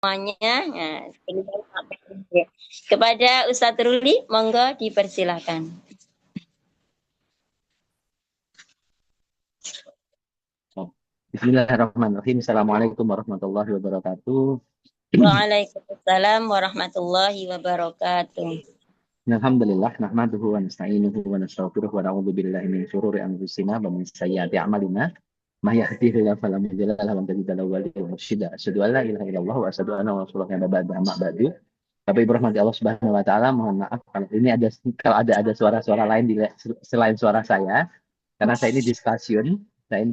semuanya. Nah, kepada Ustadz Ruli, monggo dipersilakan. Bismillahirrahmanirrahim. Assalamualaikum warahmatullahi wabarakatuh. Waalaikumsalam warahmatullahi wabarakatuh. Alhamdulillah, nahmaduhu wa nasta'inuhu wa nastaghfiruh wa na'udzu billahi min syururi anfusina wa min sayyiati a'malina. May yahdihillahu fala mudilla lahu wa man yudlil fala mursyida. Asyhadu an la ilaha illallah wa asyhadu anna rasulullah amma ba'du. Bapak Ibu rahmati Allah Subhanahu wa taala, mohon maaf kalau ini ada suara-suara lain selain suara saya karena saya ini di stasiun. Saya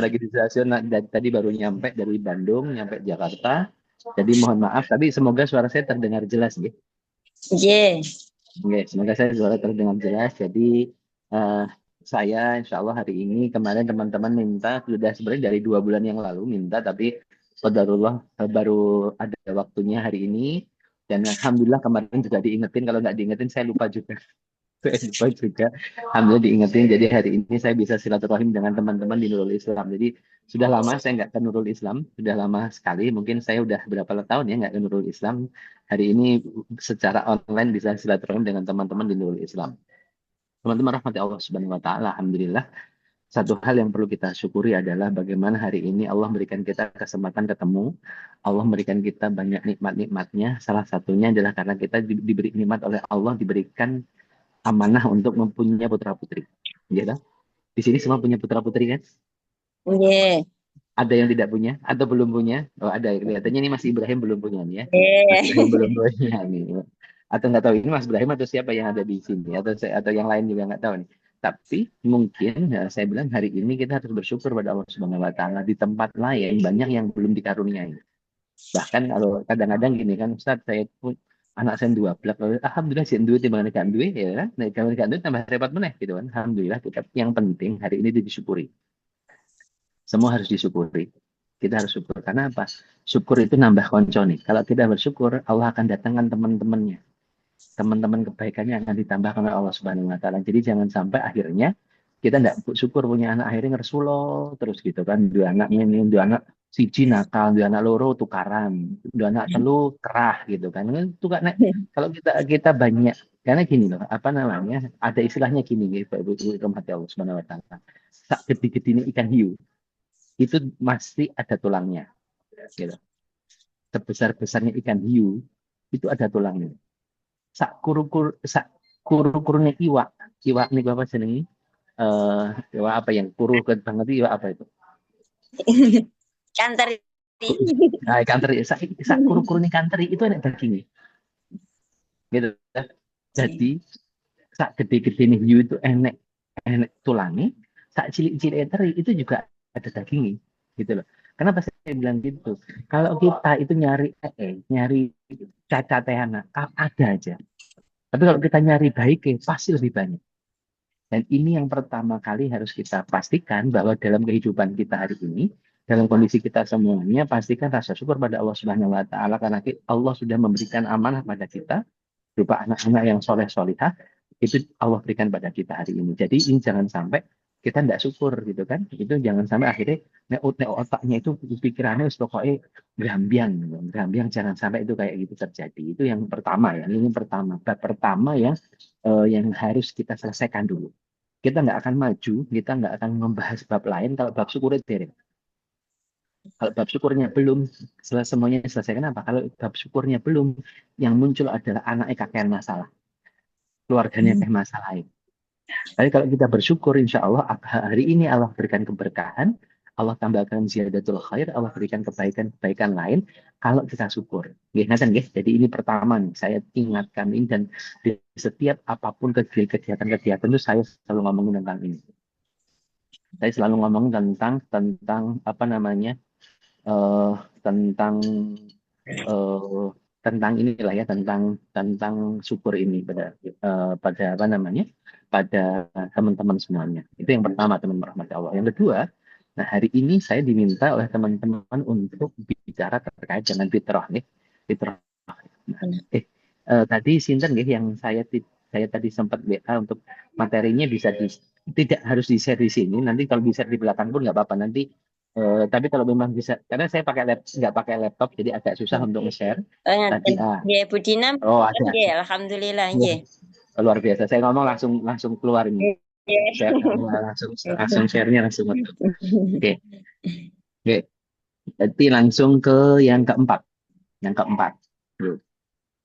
lagi di stasiun tadi baru nyampe dari Bandung, nyampe Jakarta. Jadi mohon maaf, tapi semoga suara saya terdengar jelas ya. Oke, semoga saya suara terdengar jelas. Jadi saya insya Allah hari ini kemarin teman-teman minta sudah sebenarnya dari 2 bulan yang lalu minta, tapi qadarullah baru ada waktunya hari ini. Dan alhamdulillah kemarin juga diingetin, kalau nggak diingetin saya lupa juga. Saya juga alhamdulillah diingetin, jadi hari ini saya bisa silaturahim dengan teman-teman di Nurul Islam. Jadi sudah lama saya nggak ke Nurul Islam, sudah lama sekali, mungkin saya udah berapa tahun ya nggak ke Nurul Islam. Hari ini secara online bisa silaturahim dengan teman-teman di Nurul Islam. Teman-teman rahmati Allah Subhanahu wa taala, alhamdulillah satu hal yang perlu kita syukuri adalah bagaimana hari ini Allah berikan kita kesempatan ketemu. Allah berikan kita banyak nikmat-nikmatnya. Salah satunya adalah karena kita diberi nikmat oleh Allah, diberikan amanah untuk mempunyai putra putri. Ya, di sini semua punya putra putri kan? Yeah. Ada yang tidak punya atau belum punya? Oh ada, kelihatannya ini Mas Ibrahim belum punya nih ya. Yeah. Mas Ibrahim belum punya nih. Atau nggak tahu ini Mas Ibrahim atau siapa yang ada di sini atau yang lain juga nggak tahu nih. Tapi mungkin ya, saya bilang hari ini kita harus bersyukur pada Allah Subhanahu Wa Taala. Di tempat lain banyak yang belum dikaruniai. Bahkan kalau kadang-kadang gini kan Ustaz, saya pun anak saya 12, alhamdulillah sih duit timbangan ikan duit ya kan, nah ikan duit tambah repot meneh gitu kan. Alhamdulillah kita yang penting hari ini disyukuri, semua harus disyukuri, kita harus syukur karena apa, syukur itu nambah konco nih. Kalau kita bersyukur Allah akan datangkan teman-temannya, teman-teman kebaikannya akan ditambahkan oleh Allah Subhanahu Wa Taala. Jadi jangan sampai akhirnya kita tidak syukur punya anak, akhirnya ngersulo terus gitu kan, dua anak ini, dua anak siji nakal, dua anak loro tukaran, dua anak telu kerah gitu kan. Itu kan kalau kita banyak, karena gini loh, apa namanya, ada istilahnya gini gitu Pak Ibu rahmati Allah Subhanahu Wa Taala, sak gede-gede ini ikan hiu itu masih ada tulangnya gitu. Sebesar-besarnya ikan hiu itu ada tulangnya. Sak kuru-kurunya iwak, iwak nih apa jenenge, iwak apa yang kuru banget, iwak apa itu? Kanteri. Nah, kanteri, sak kuru-kuru nih kanteri itu enak dagingnya. Gitu. Jadi sak gede-gede nih hiu itu enak enak tulangnya, sak cilik-cilik teri itu juga ada dagingnya. Gitu loh. Kenapa saya bilang gitu? Kalau kita itu nyari cacatnya anak, ada aja. Tapi kalau kita nyari baiknya, pasti lebih banyak. Dan ini yang pertama kali harus kita pastikan bahwa dalam kehidupan kita hari ini, dalam kondisi kita semuanya, pastikan rasa syukur pada Allah Subhanahu Wa Taala karena Allah sudah memberikan amanah pada kita berupa anak-anak yang soleh solihah, itu Allah berikan pada kita hari ini. Jadi ini jangan sampai kita tidak syukur gitu kan, itu jangan sampai akhirnya otaknya itu pikirannya pokoknya berambiang, jangan sampai itu kayak gitu terjadi. Itu yang pertama ya, ini pertama, bab pertama yang harus kita selesaikan dulu. Kita nggak akan maju, kita nggak akan membahas bab lain kalau bab syukur itu. Kalau bab syukurnya belum semuanya selesai, kenapa? Kalau bab syukurnya belum, yang muncul adalah anaknya kakek masalah, keluarganya kakek masalah. Tapi kalau kita bersyukur, insya Allah hari ini Allah berikan keberkahan, Allah tambahkan ziyadatul khair, Allah berikan kebaikan-kebaikan lain kalau kita syukur. Jadi ini pertama nih, saya ingatkan ini, dan di setiap apapun kegiatan-kegiatan itu saya selalu ngomongin tentang ini. Saya selalu ngomong tentang apa namanya, tentang tentang inilah ya, tentang syukur ini pada apa namanya, pada teman-teman semuanya. Itu yang pertama, teman-teman rahmat Allah. Yang kedua, nah hari ini saya diminta oleh teman-teman untuk bicara terkait dengan fitrah nih, fitrah. Nah, tadi Sinten nih yang saya tadi sempat WA untuk materinya bisa tidak harus di-share di sini. Nanti kalau di-share di belakang pun nggak apa-apa. Nanti Tapi kalau memang bisa, karena saya nggak pakai laptop, jadi agak susah untuk nge-share. Tadi Ngaten. Nggih, Bu Dina oh kan ada, nggih, alhamdulillah Wah, nggih. luar biasa. Saya ngomong langsung langsung keluar ini, share, langsung langsung share-nya langsung masuk. Oke, oke. Berarti langsung ke yang keempat, yang keempat.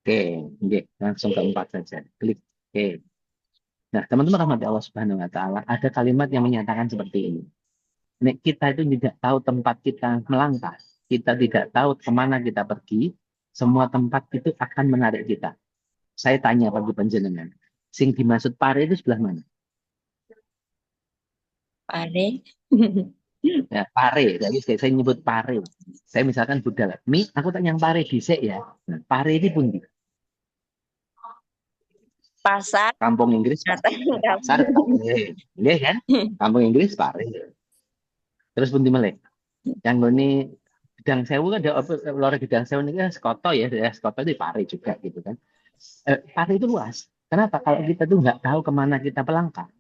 Oke, oke, langsung keempat saja. Klik. Oke. Nah, teman-teman rahmati Allah Subhanahu wa taala, ada kalimat yang menyatakan seperti ini. Nek kita itu tidak tahu tempat kita melangkah, kita tidak tahu kemana kita pergi, semua tempat itu akan menarik kita. Saya tanya bagi panjenengan, sing dimaksud pare itu sebelah mana? Pare. Ya, pare. Jadi saya nyebut pare. Saya misalkan budal, mi, aku tak yang pare dhisik ya. Nah, pare ini pun di Pasar kampung Inggris, Pak. ngaten Pasar pare. Iya kan? Kampung Inggris pare. Terus pun di Melek. Yang ini Gedang Sewu kan ada apa Lore Gedang Sewu ini kan Sekoto ya, Sekoto itu pare juga gitu kan. Pare itu luas. Kenapa? Kalau kita tuh nggak tahu kemana kita melangkah,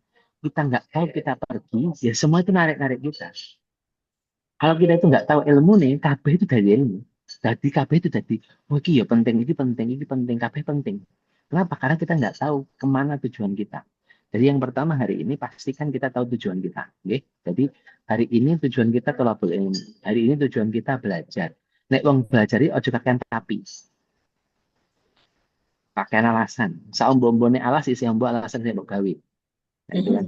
kita nggak tahu kita pergi, ya semua itu narik-narik kita. Kalau kita itu nggak tahu ilmu nih, kabeh itu dari ilmu. Jadi kabeh itu jadi, oh iki ya penting, ini penting, kabeh penting. Kenapa? Karena kita nggak tahu kemana tujuan kita. Jadi yang pertama hari ini pastikan kita tahu tujuan kita. Oke? Jadi hari ini tujuan kita tolabul ilmu. Hari ini tujuan kita belajar. Nek wong belajar itu ojo kakean tapi, pakaian alasan. Saombo-ombone alas isi ombo alasan saya mau gawe. Nah, itu kan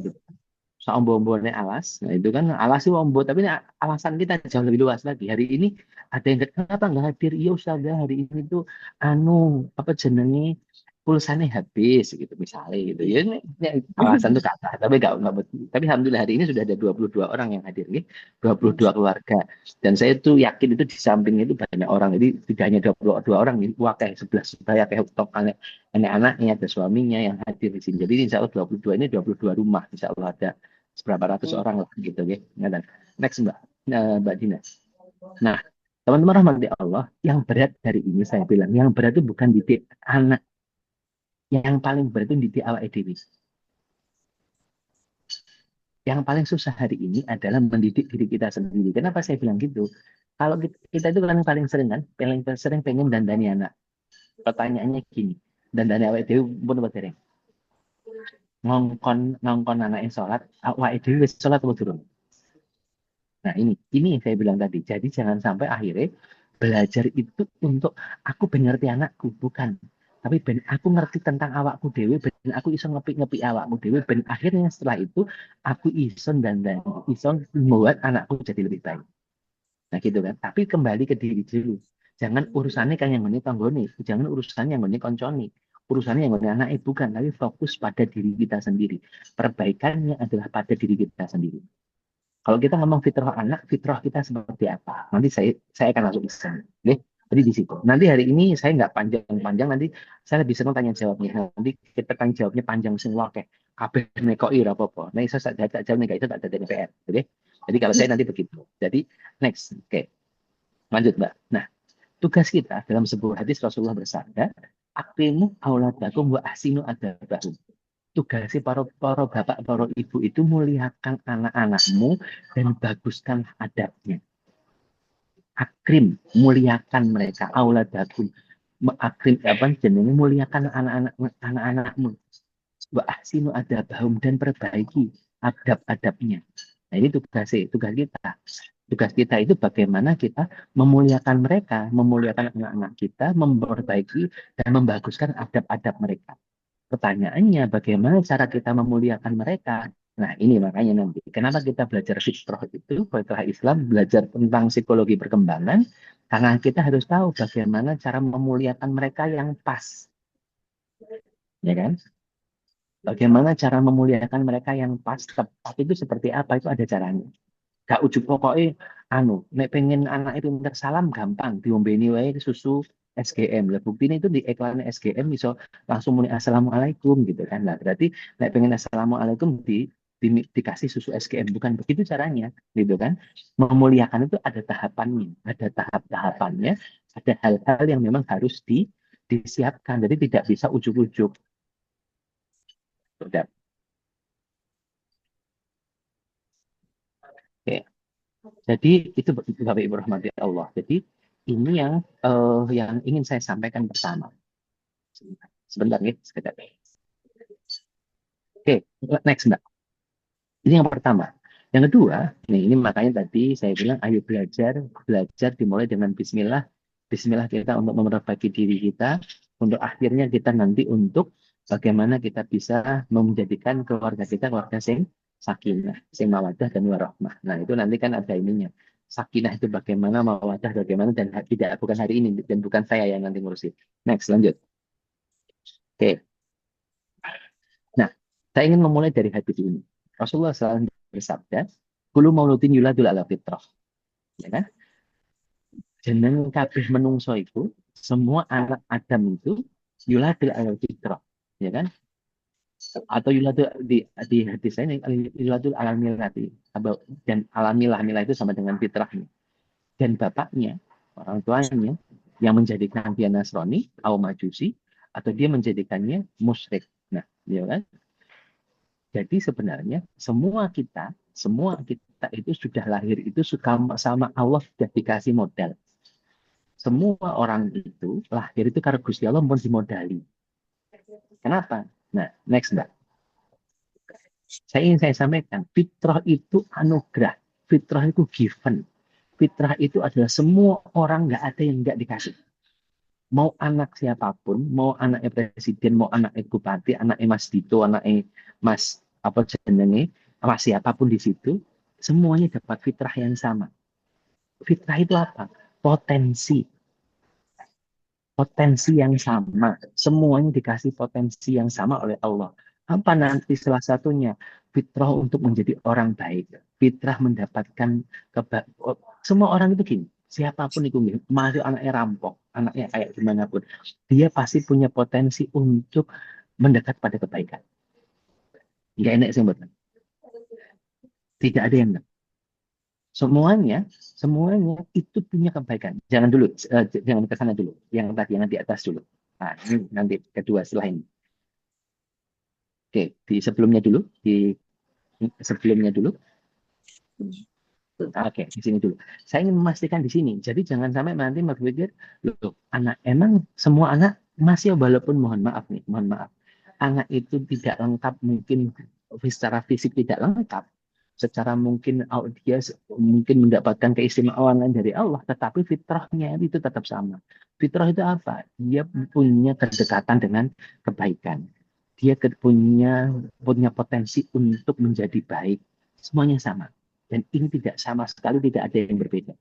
seombo-ombone alas. Nah, itu kan alas itu ombo, tapi ini alasan kita jauh lebih luas lagi. Hari ini ada yang kenapa nggak hadir? Iya Ustazah, hari ini tuh anu apa jenenge pulsanya habis gitu misalnya gitu. Ya ini alasan tuh kata, tapi nggak betul. Tapi alhamdulillah hari ini sudah ada 22 orang yang hadir nih, 22 keluarga. Dan saya tuh yakin itu di samping itu banyak orang. Jadi tidak hanya 22 orang, ini wakai 11 saya kayak top anak-anaknya, ada suaminya yang hadir di sini. Jadi insya Allah 22 ini 22 rumah, insya Allah ada seberapa ratus orang lah gitu ya. Nah, dan next Mbak, Mbak Dina. Nah, teman-teman rahmati Allah, yang berat dari ini saya bilang, yang berat itu bukan didik anak, yang paling berat itu didik awak dewi. Yang paling susah hari ini adalah mendidik diri kita sendiri. Kenapa saya bilang gitu? Kalau kita itu kan paling sering kan, paling sering pengen dandani anak. Pertanyaannya gini, dandani awak dewi pun apa dereng? Ngongkon ngongkon anaknya sholat, awak dewi wis sholat atau durung? Nah, ini yang saya bilang tadi. Jadi jangan sampai akhirnya belajar itu untuk aku ben ngerti anakku, bukan. Tapi ben aku ngerti tentang awakku dewe, ben aku iso ngepi-ngepi awakku dewe, ben akhirnya setelah itu aku dan iso membuat anakku jadi lebih baik. Nah gitu kan. Tapi kembali ke diri dulu. Jangan urusannya kayak yang ini tanggone, jangan urusannya yang ini konconi. Urusannya yang ini anak bukan, tapi fokus pada diri kita sendiri. Perbaikannya adalah pada diri kita sendiri. Kalau kita ngomong fitrah anak, fitrah kita seperti apa? Nanti saya akan masuk ke sana. Oke? Jadi di situ. Nanti hari ini saya nggak panjang-panjang, nanti saya lebih senang tanya jawabnya. Nanti kita tanya jawabnya panjang semua kayak kabeh nekoi apa-apa. Nah, saya tak jawab nih, itu tak ada DPR. Oke? Jadi kalau saya nanti begitu. Jadi next. Oke. Lanjut, Mbak. Nah, tugas kita dalam sebuah hadis Rasulullah bersabda, "Akrimu auladakum wa ahsinu adabahum." Tugasnya para bapak, para ibu itu muliakan anak-anakmu dan baguskan adabnya. Akrim, muliakan mereka. Auladakum, akrim apa jenenge muliakan anak-anakmu. Wa ahsinu adabahum dan perbaiki adab-adabnya. Nah, ini tugas kita. Tugas kita itu bagaimana kita memuliakan mereka, memuliakan anak-anak kita, memperbaiki dan membaguskan adab-adab mereka. Pertanyaannya, bagaimana cara kita memuliakan mereka? Nah, ini makanya nanti. Kenapa kita belajar fitrah itu, fitrah Islam, belajar tentang psikologi perkembangan, karena kita harus tahu bagaimana cara memuliakan mereka yang pas. Ya kan? Bagaimana cara memuliakan mereka yang pas, tepat itu seperti apa, itu ada caranya. Gak ujuk pokoknya, nek pengen anak itu pinter salam gampang, diombeni wae susu SGM. Lah buktinya itu di iklan SGM bisa langsung muni assalamualaikum gitu kan. Nah, berarti nek pengen assalamualaikum dikasih susu SGM, bukan begitu caranya, gitu kan. Memuliakan itu ada tahapannya, ada tahap-tahapannya, ada hal-hal yang memang harus disiapkan. Jadi tidak bisa ujuk-ujuk. Udah. Oke. Jadi itu Bapak Ibu rahmati Allah. Jadi ini yang ingin saya sampaikan pertama. Sebentar nih, sebentar. Oke, next Mbak. Ini yang pertama. Yang kedua, nih ini makanya tadi saya bilang ayo belajar dimulai dengan Bismillah. Bismillah kita untuk memperbaiki diri kita, untuk akhirnya kita nanti untuk bagaimana kita bisa menjadikan keluarga kita keluarga sing sakinah, sing mawadah dan warahmah. Nah itu nanti kan ada ininya. Sakinah itu bagaimana, mawadah bagaimana, dan tidak bukan hari ini dan bukan saya yang nanti ngurusin. Next, lanjut. Oke. Nah, saya ingin memulai dari hadis ini. Rasulullah SAW bersabda, "Kullu mauludin yuladul ala fitrah." Ya kan? Jeneng kabeh menungso itu, semua anak Adam itu yuladul ala fitrah. Ya kan? Atau yuladul di hadis ini yuladul ala milati. Dan alamilah milah itu sama dengan fitrah. Dan bapaknya, orang tuanya yang menjadikan dia Nasrani atau Majusi, atau dia menjadikannya musyrik. Nah, ya kan? Jadi sebenarnya semua kita itu sudah lahir itu suka sama Allah sudah dikasih modal. Semua orang itu lahir itu karena Gusti Allah pun dimodali. Kenapa? Nah, next Mbak. Saya sampaikan, fitrah itu anugerah. Fitrah itu given. Fitrah itu adalah semua orang nggak ada yang nggak dikasih. Mau anak siapapun, mau anaknya presiden, mau anaknya bupati, anaknya Mas Dito, anaknya Mas apa jenenge, Mas siapapun di situ, semuanya dapat fitrah yang sama. Fitrah itu apa? Potensi, potensi yang sama. Semuanya dikasih potensi yang sama oleh Allah. Apa nanti salah satunya? Fitrah untuk menjadi orang baik. Fitrah mendapatkan semua orang itu gini. Siapapun itu, masih anaknya rampok, anaknya kayak gimana pun, dia pasti punya potensi untuk mendekat pada kebaikan. Nggak enak sih, Mbak. Tidak ada yang enggak. Semuanya itu punya kebaikan. Jangan dulu, jangan ke sana dulu. Yang tadi, yang di atas dulu. Nah, ini nanti kedua setelah ini. Oke, di sebelumnya dulu, di sebelumnya dulu. Oke, di sini dulu. Saya ingin memastikan di sini. Jadi jangan sampai nanti berpikir, loh, anak emang semua anak masih walaupun mohon maaf nih, mohon maaf. Anak itu tidak lengkap mungkin secara fisik tidak lengkap. Secara mungkin dia mungkin mendapatkan keistimewaan lain dari Allah, tetapi fitrahnya itu tetap sama. Fitrah itu apa? Dia punya kedekatan dengan kebaikan. Dia punya potensi untuk menjadi baik. Semuanya sama. Dan ini tidak sama sekali, tidak ada yang berbeda.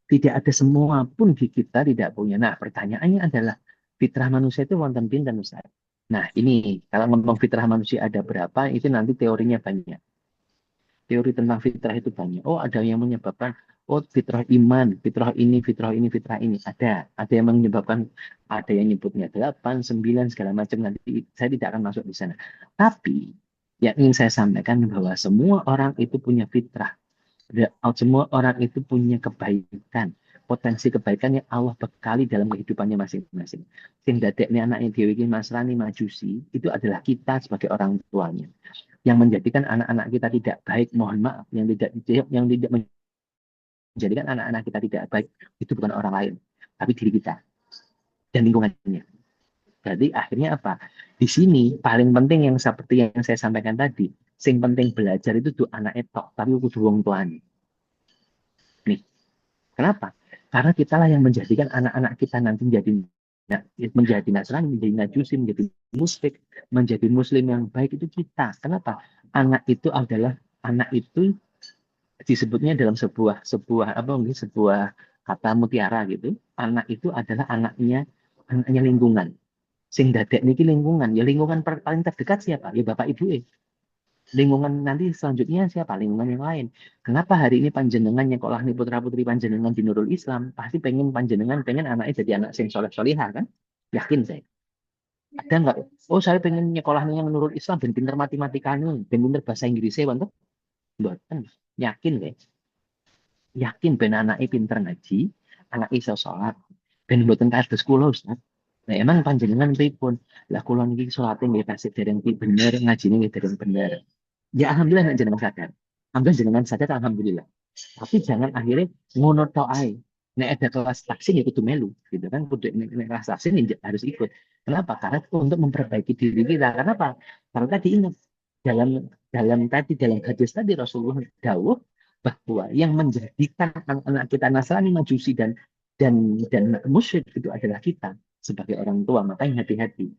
Tidak ada semua pun di kita tidak punya. Nah, pertanyaannya adalah, fitrah manusia itu wonten pinten Ustaz? Nah, ini kalau ngomong fitrah manusia ada berapa, itu nanti teorinya banyak. Teori tentang fitrah itu banyak. Oh, ada yang menyebabkan, oh fitrah iman, fitrah ini, fitrah ini. Ada yang menyebabkan, ada yang nyebutnya 8, 9, segala macam. Nanti saya tidak akan masuk di sana. Tapi, yang ingin saya sampaikan bahwa semua orang itu punya fitrah. Semua orang itu punya kebaikan. Potensi kebaikan yang Allah bekali dalam kehidupannya masing-masing. Sehingga dadeknya anaknya Dewi Masrani Majusi, itu adalah kita sebagai orang tuanya yang menjadikan anak-anak kita tidak baik, mohon maaf, yang tidak menjadikan anak-anak kita tidak baik itu bukan orang lain, tapi diri kita dan lingkungannya. Jadi akhirnya apa? Di sini paling penting yang seperti yang saya sampaikan tadi, sing penting belajar itu tuh anak etok, tapi kudu wong tuane. Nih, kenapa? Karena kitalah yang menjadikan anak-anak kita nanti menjadi Nasrani, menjadi Najusi, menjadi musyrik, menjadi Muslim yang baik itu kita. Kenapa? Anak itu disebutnya dalam sebuah sebuah apa mungkin sebuah kata mutiara gitu. Anak itu adalah anaknya lingkungan. Sing dadek niki lingkungan. Ya lingkungan paling terdekat siapa? Ya bapak ibu. Lingkungan nanti selanjutnya siapa? Lingkungan yang lain. Kenapa hari ini panjenengan nyekolah nih putra putri panjenengan di Nurul Islam? Pasti panjenengan pengen anaknya jadi anak sing soleh solihah kan? Yakin saya. Ada nggak? Oh saya pengen nyekolahnya yang Nurul Islam dan pinter matematika nih, dan pinter bahasa Inggrisnya, bantu. Buatan. Yakin guys. Yakin ben anaknya pinter ngaji, anak iso sholat, ben mboten kados kula Ustaz. Nah, emang panjenengan pripun? Lah kula niki salate nggih tasih dereng bener, ngajine nggih dereng bener. Ya alhamdulillah nek jenengan sadar. Ambil jenengan saja alhamdulillah. Tapi jangan akhirnya ngono tok ae. Nek ada kelas vaksin ya kudu melu, gitu kan? Kudu nek kelas vaksin ya harus ikut. Kenapa? Karena untuk memperbaiki diri kita. Kenapa? Karena tadi ingat dalam hadis tadi Rasulullah dawuh bahwa yang menjadikan anak-anak kita Nasrani, Majusi dan musyrik itu adalah kita sebagai orang tua. Makanya hati-hati.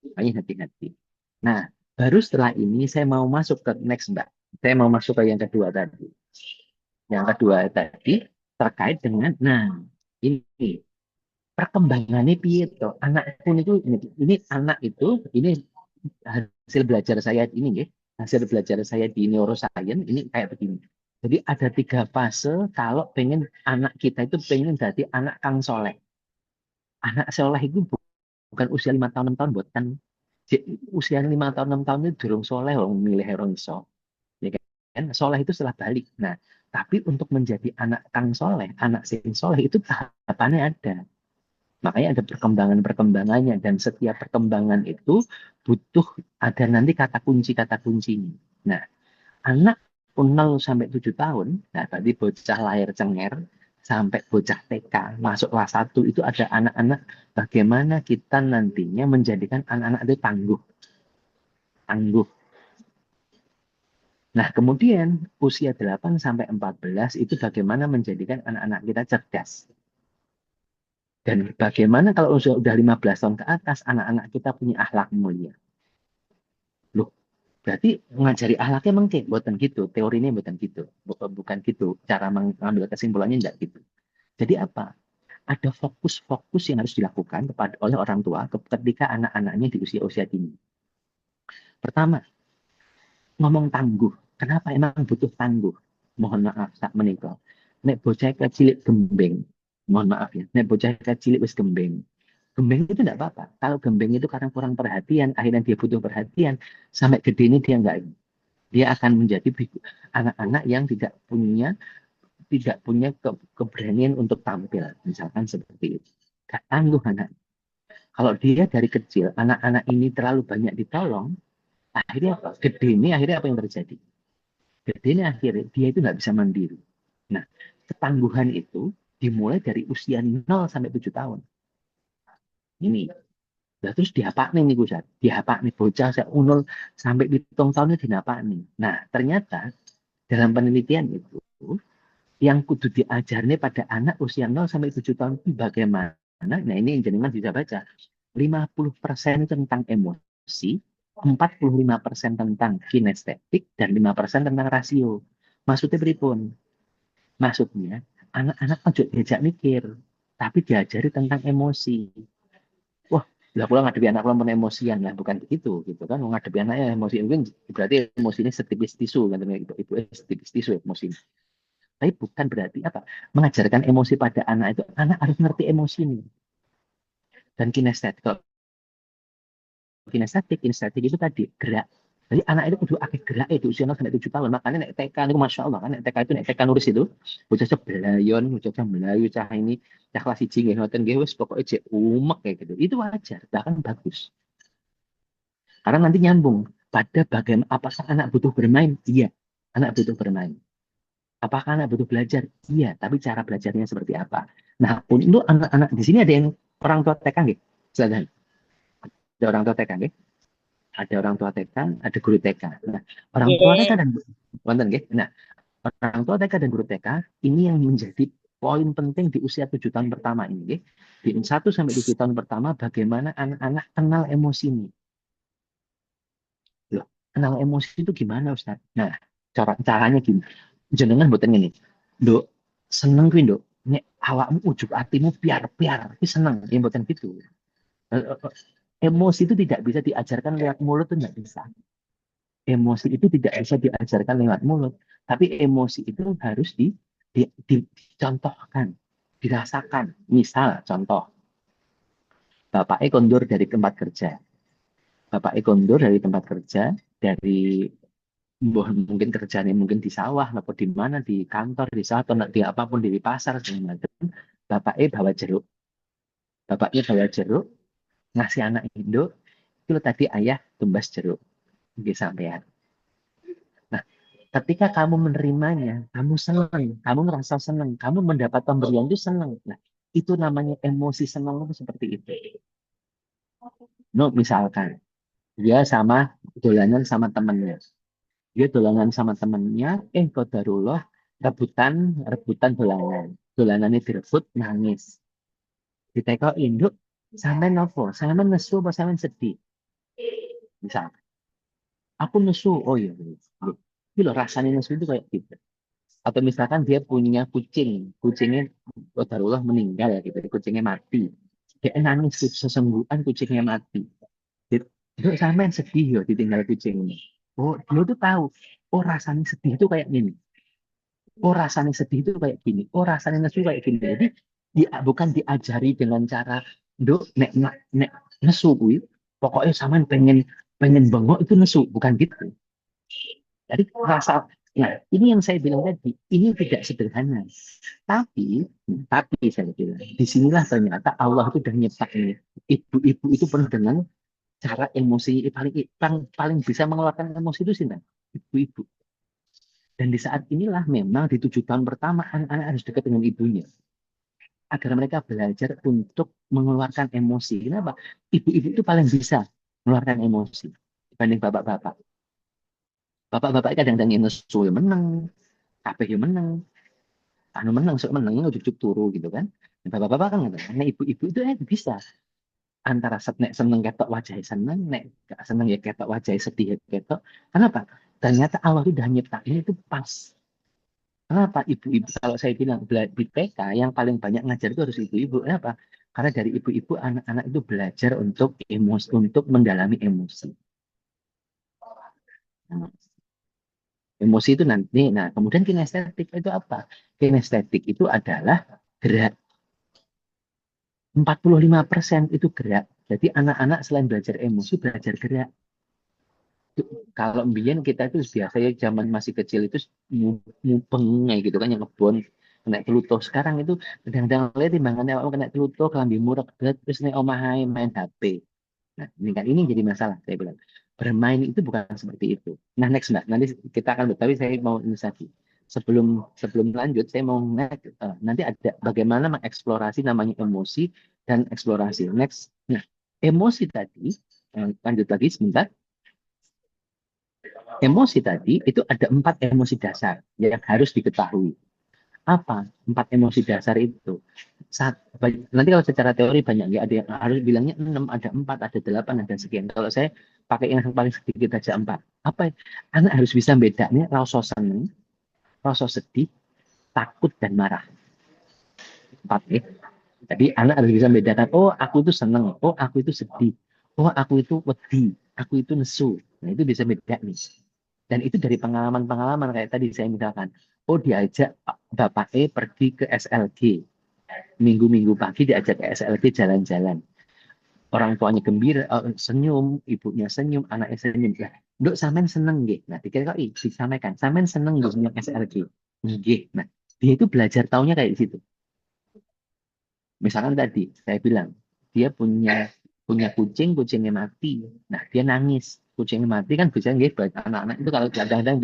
Makanya hati-hati. Nah, baru setelah ini saya mau masuk ke next, Mbak. Saya mau masuk ke yang kedua tadi. Yang kedua tadi terkait dengan, nah ini perkembangannya piye toh? Anak pun itu ini anak itu ini hasil belajar saya ini ya, hasil belajar saya di neuroscience ini kayak begini. Jadi ada 3 fase kalau pengen anak kita itu pengen jadi anak kang soleh. Anak soleh itu bukan usia 5 tahun 6 tahun buatan. Usia 5 tahun 6 tahun itu durung soleh loh milih orang iso. Ya kan? Soleh itu setelah balik. Nah, tapi untuk menjadi anak kang soleh, anak sing soleh itu tahapannya ada. Makanya ada perkembangan-perkembangannya dan setiap perkembangan itu butuh ada nanti kata kuncinya. Nah, anak 0 sampai 7 tahun, nah berarti bocah lahir cenger sampai bocah TK masuk kelas 1 itu ada anak-anak bagaimana kita nantinya menjadikan anak-anak itu tangguh, tangguh. Nah, kemudian usia 8 sampai 14 itu bagaimana menjadikan anak-anak kita cerdas. Dan bagaimana kalau sudah 15 tahun ke atas, anak-anak kita punya akhlak mulia. Loh, berarti ngajari akhlaknya mengke, bukan gitu. Teorinya bukan gitu. Bukan gitu. Cara mengambil kesimpulannya tidak gitu. Jadi apa? Ada fokus-fokus yang harus dilakukan oleh orang tua ketika anak-anaknya di usia-usia dini. Pertama, ngomong tangguh. Kenapa emang butuh tangguh? Mohon maaf, tak menikah. Nek bocah kecilik gembeng. Mohon maaf ya. Nek bocah kecilik wis gembeng. Gembeng itu tidak apa-apa. Kalau gembeng itu karena kurang perhatian, akhirnya dia butuh perhatian, sampai gede ini dia enggak. Dia akan menjadi anak-anak yang tidak punya keberanian untuk tampil, misalkan seperti itu. Gak tangguh anak. Kalau dia dari kecil, anak-anak ini terlalu banyak ditolong, akhirnya apa? Gede ini akhirnya apa yang terjadi? Gede ini akhirnya dia itu nggak bisa mandiri. Nah, ketangguhan itu dimulai dari usia 0 sampai 7 tahun. Ini. Nah, terus diapak nih Gus, diapak nih bocah saya 0 sampai 7 tahun ini diapak nih. Nah, ternyata dalam penelitian itu yang kudu diajarnya pada anak usia 0 sampai 7 tahun itu bagaimana? Nah, ini yang jenengan bisa baca. 50% tentang emosi, 45% tentang kinestetik, dan 5% tentang rasio. Maksudnya beripun? Maksudnya, anak-anak ojo diajak mikir, tapi diajari tentang emosi. Wah, lah pulang ngadepi anak pulang emosian lah, bukan begitu gitu kan. Ngadepi anaknya emosi mungkin berarti emosinya setipis tisu kan ibu setipis tisu emosi. Tapi bukan berarti apa? Mengajarkan emosi pada anak itu anak harus ngerti emosi ini dan kinestetik. Kalau kinestetik itu tadi gerak. Jadi anak itu kudu akeh gerak itu usia 0 sampai 7 tahun. Makanya nek TK itu Masya Allah kan nek TK itu nek TK nulis itu bocah belayon, bocah Melayu, cah ini cah kelas 1 nggih ngoten nggih wis pokoke jek umek kayak gitu. Itu wajar, bahkan bagus. Karena nanti nyambung pada bagaimana apakah anak butuh bermain? Iya, anak butuh bermain. Apakah anak butuh belajar? Iya, tapi cara belajarnya seperti apa? Nah, untuk anak-anak di sini ada yang orang tua TK nggih? Silakan. Ada orang tua TK nggih? Ada orang tua TK, ada guru TK. Nah, orang tua TK Yeah. dan wonten nggih. Nah, orang tua TK dan guru TK ini yang menjadi poin penting di usia 7 tahun pertama ini nggih. Di 1 sampai 7 tahun pertama bagaimana anak-anak kenal emosi ini. Loh, kenal emosi itu gimana Ustaz? Nah, caranya gini. Jenengan mboten ngene. Nduk, seneng kuwi, Nduk. Nek awakmu ujug atimu piar-piar, iki seneng, ya mboten gitu. Emosi itu tidak bisa diajarkan lewat mulut itu tidak bisa. Emosi itu tidak bisa diajarkan lewat mulut, tapi emosi itu harus dicontohkan, dirasakan. Misal, contoh, bapaknya kondur dari tempat kerja. Bapaknya kondur dari tempat kerja, dari mungkin kerjanya mungkin di sawah atau di mana di kantor di sawah atau di apapun di pasar segala macam bapaknya bawa jeruk ngasih anak Indo itu tadi ayah tumbas jeruk di sampean. Nah, Ketika kamu menerimanya, kamu senang, kamu merasa senang, kamu mendapat pemberian itu senang. Nah, itu namanya emosi senang itu seperti itu. No, misalkan dia sama dolanan sama temennya. Dia dolanan sama temennya, qadarullah rebutan rebutan dolanan. Dolanannya direbut, nangis. Diteko induk, sampean nopo? Sampean nesu apa sampean sedih? Misal, aku nesu. Oh iya, iya. Ini loh rasanya nesu itu kayak gitu. Atau misalkan dia punya kucing, kucingnya qadarullah meninggal gitu, kucingnya mati. Dia nangis sesungguhan kucingnya mati. Itu sampean sedih yo ditinggal kucingnya. Oh, dia tuh tahu. Oh, rasanya sedih itu kayak gini. Oh, rasanya sedih itu kayak gini. Oh, rasanya nesu kayak gini. Jadi dia bukan diajari dengan cara dok nek nesu kuwi. Pokoknya sampean pengen pengen bengok itu nesu, bukan gitu. Jadi rasa, nah ini yang saya bilang tadi, ini tidak sederhana. Tapi, tapi saya bilang, disinilah ternyata Allah itu sudah nyiptain ibu-ibu itu penuh dengan cara emosi paling bisa mengeluarkan emosi itu sih, Mbak, ibu-ibu. Dan di saat inilah memang di 7 tahun pertama anak-anak harus dekat dengan ibunya agar mereka belajar untuk mengeluarkan emosi. Kenapa? Ibu-ibu itu paling bisa mengeluarkan emosi dibanding bapak-bapak. Bapak-bapak kadang-kadang yang nesu ya menang, kabeh ya menang, anu menang, sok menang, ujuk turu gitu kan. Nah, bapak-bapak kan nggak, nah ibu-ibu itu bisa antara nek seneng ketok wajah seneng, nek gak seneng ya ketok wajah sedih ya ketok. Kenapa? Ternyata Allah itu udah nyiptain itu pas. Kenapa ibu-ibu kalau saya bilang di PK yang paling banyak ngajar itu harus ibu-ibu. Kenapa? Karena dari ibu-ibu anak-anak itu belajar untuk emosi, untuk mendalami emosi. Nah, emosi itu nanti, nah kemudian kinestetik itu apa? Kinestetik itu adalah gerak. 45% itu gerak. Jadi anak-anak selain belajar emosi, belajar gerak. Kalau mbien kita itu biasa ya zaman masih kecil itu mupeng kayak gitu kan yang ngebon kena teluto. Sekarang itu kadang-kadang lihat timbangannya awak kena teluto kelambi murah terus nih omahai main HP. Nah, ini jadi masalah saya bilang. Bermain itu bukan seperti itu. Nah, next Mbak, nanti kita akan tapi saya mau ini tadi. Sebelum sebelum lanjut, saya mau nanti ada bagaimana mengeksplorasi namanya emosi dan eksplorasi. Next. Nah, emosi tadi, lanjut lagi sebentar. Emosi tadi itu ada 4 emosi dasar yang harus diketahui. Apa 4 emosi dasar itu? Nanti kalau secara teori banyak ya, ada yang harus bilangnya 6, ada 4, ada 8, ada sekian. Kalau saya pakai yang paling sedikit aja 4. Apa? Anak harus bisa bedanya rasa seneng, rasa sedih, takut dan marah. 4 ya. Jadi anak harus bisa membedakan, oh aku itu seneng, oh aku itu sedih, oh aku itu wedi, aku itu nesu. Nah itu bisa beda nih. Dan itu dari pengalaman-pengalaman kayak tadi saya misalkan, oh diajak Bapak E pergi ke SLG. Minggu-minggu pagi diajak ke SLG jalan-jalan. Orang tuanya gembira, senyum, ibunya senyum, anaknya senyum. Nah, Dok, sampean seneng nggih. Nah, dikira kok disampaikan, sampean seneng nggih punya SLG. Nggih. Nah, dia itu belajar taunya kayak di situ. Misalkan tadi saya bilang, dia punya punya kucing, kucingnya mati. Nah, dia nangis. Kucingnya mati kan bisa nggih buat anak-anak itu kalau kadang-kadang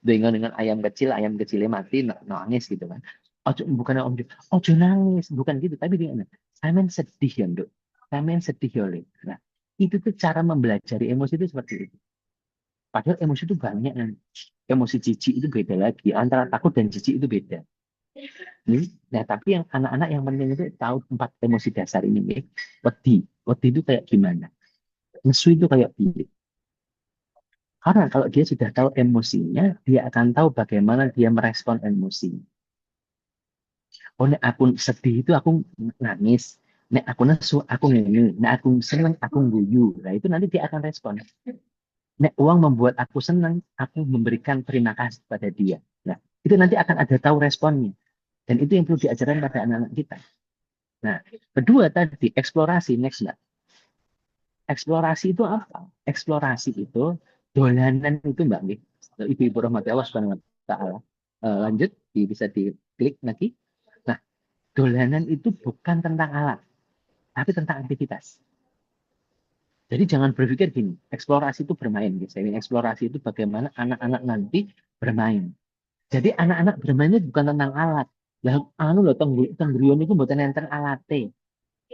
dengan ayam kecilnya mati nangis gitu kan. Ojo bukan ojo nangis, bukan gitu, tapi dia sampean sedih ya, Nduk. Sampean sedih ya, Le. Nah, itu tuh cara mempelajari emosi itu seperti itu. Padahal emosi itu banyak kan. Emosi jijik itu beda lagi. Antara takut dan jijik itu beda. Nah, tapi yang anak-anak yang penting itu tahu 4 emosi dasar ini. Nih. Wedi. Wedi itu kayak gimana? Nesu itu kayak gini. Karena kalau dia sudah tahu emosinya, dia akan tahu bagaimana dia merespon emosi. Oh, nek aku sedih itu aku nangis. Nek aku nesu, aku ngene. Nek aku seneng, aku guyu. Nah, itu nanti dia akan respon. Nek uang membuat aku senang, aku memberikan terima kasih pada dia. Nah, itu nanti akan ada tahu responnya. Dan itu yang perlu diajarkan pada anak-anak kita. Nah, kedua tadi, eksplorasi. Next, Mbak. Eksplorasi itu apa? Eksplorasi itu dolanan itu Mbak. Ibu-ibu rahmati Allah subhanahu wa ta'ala. Lanjut, bisa diklik lagi. Nah, dolanan itu bukan tentang alat, tapi tentang aktivitas. Jadi jangan berpikir gini, eksplorasi itu bermain, guys. Jadi eksplorasi itu bagaimana anak-anak nanti bermain. Jadi anak-anak bermain itu bukan tentang alat. Lah anu loh tenggriyon itu bukan tentang alatnya.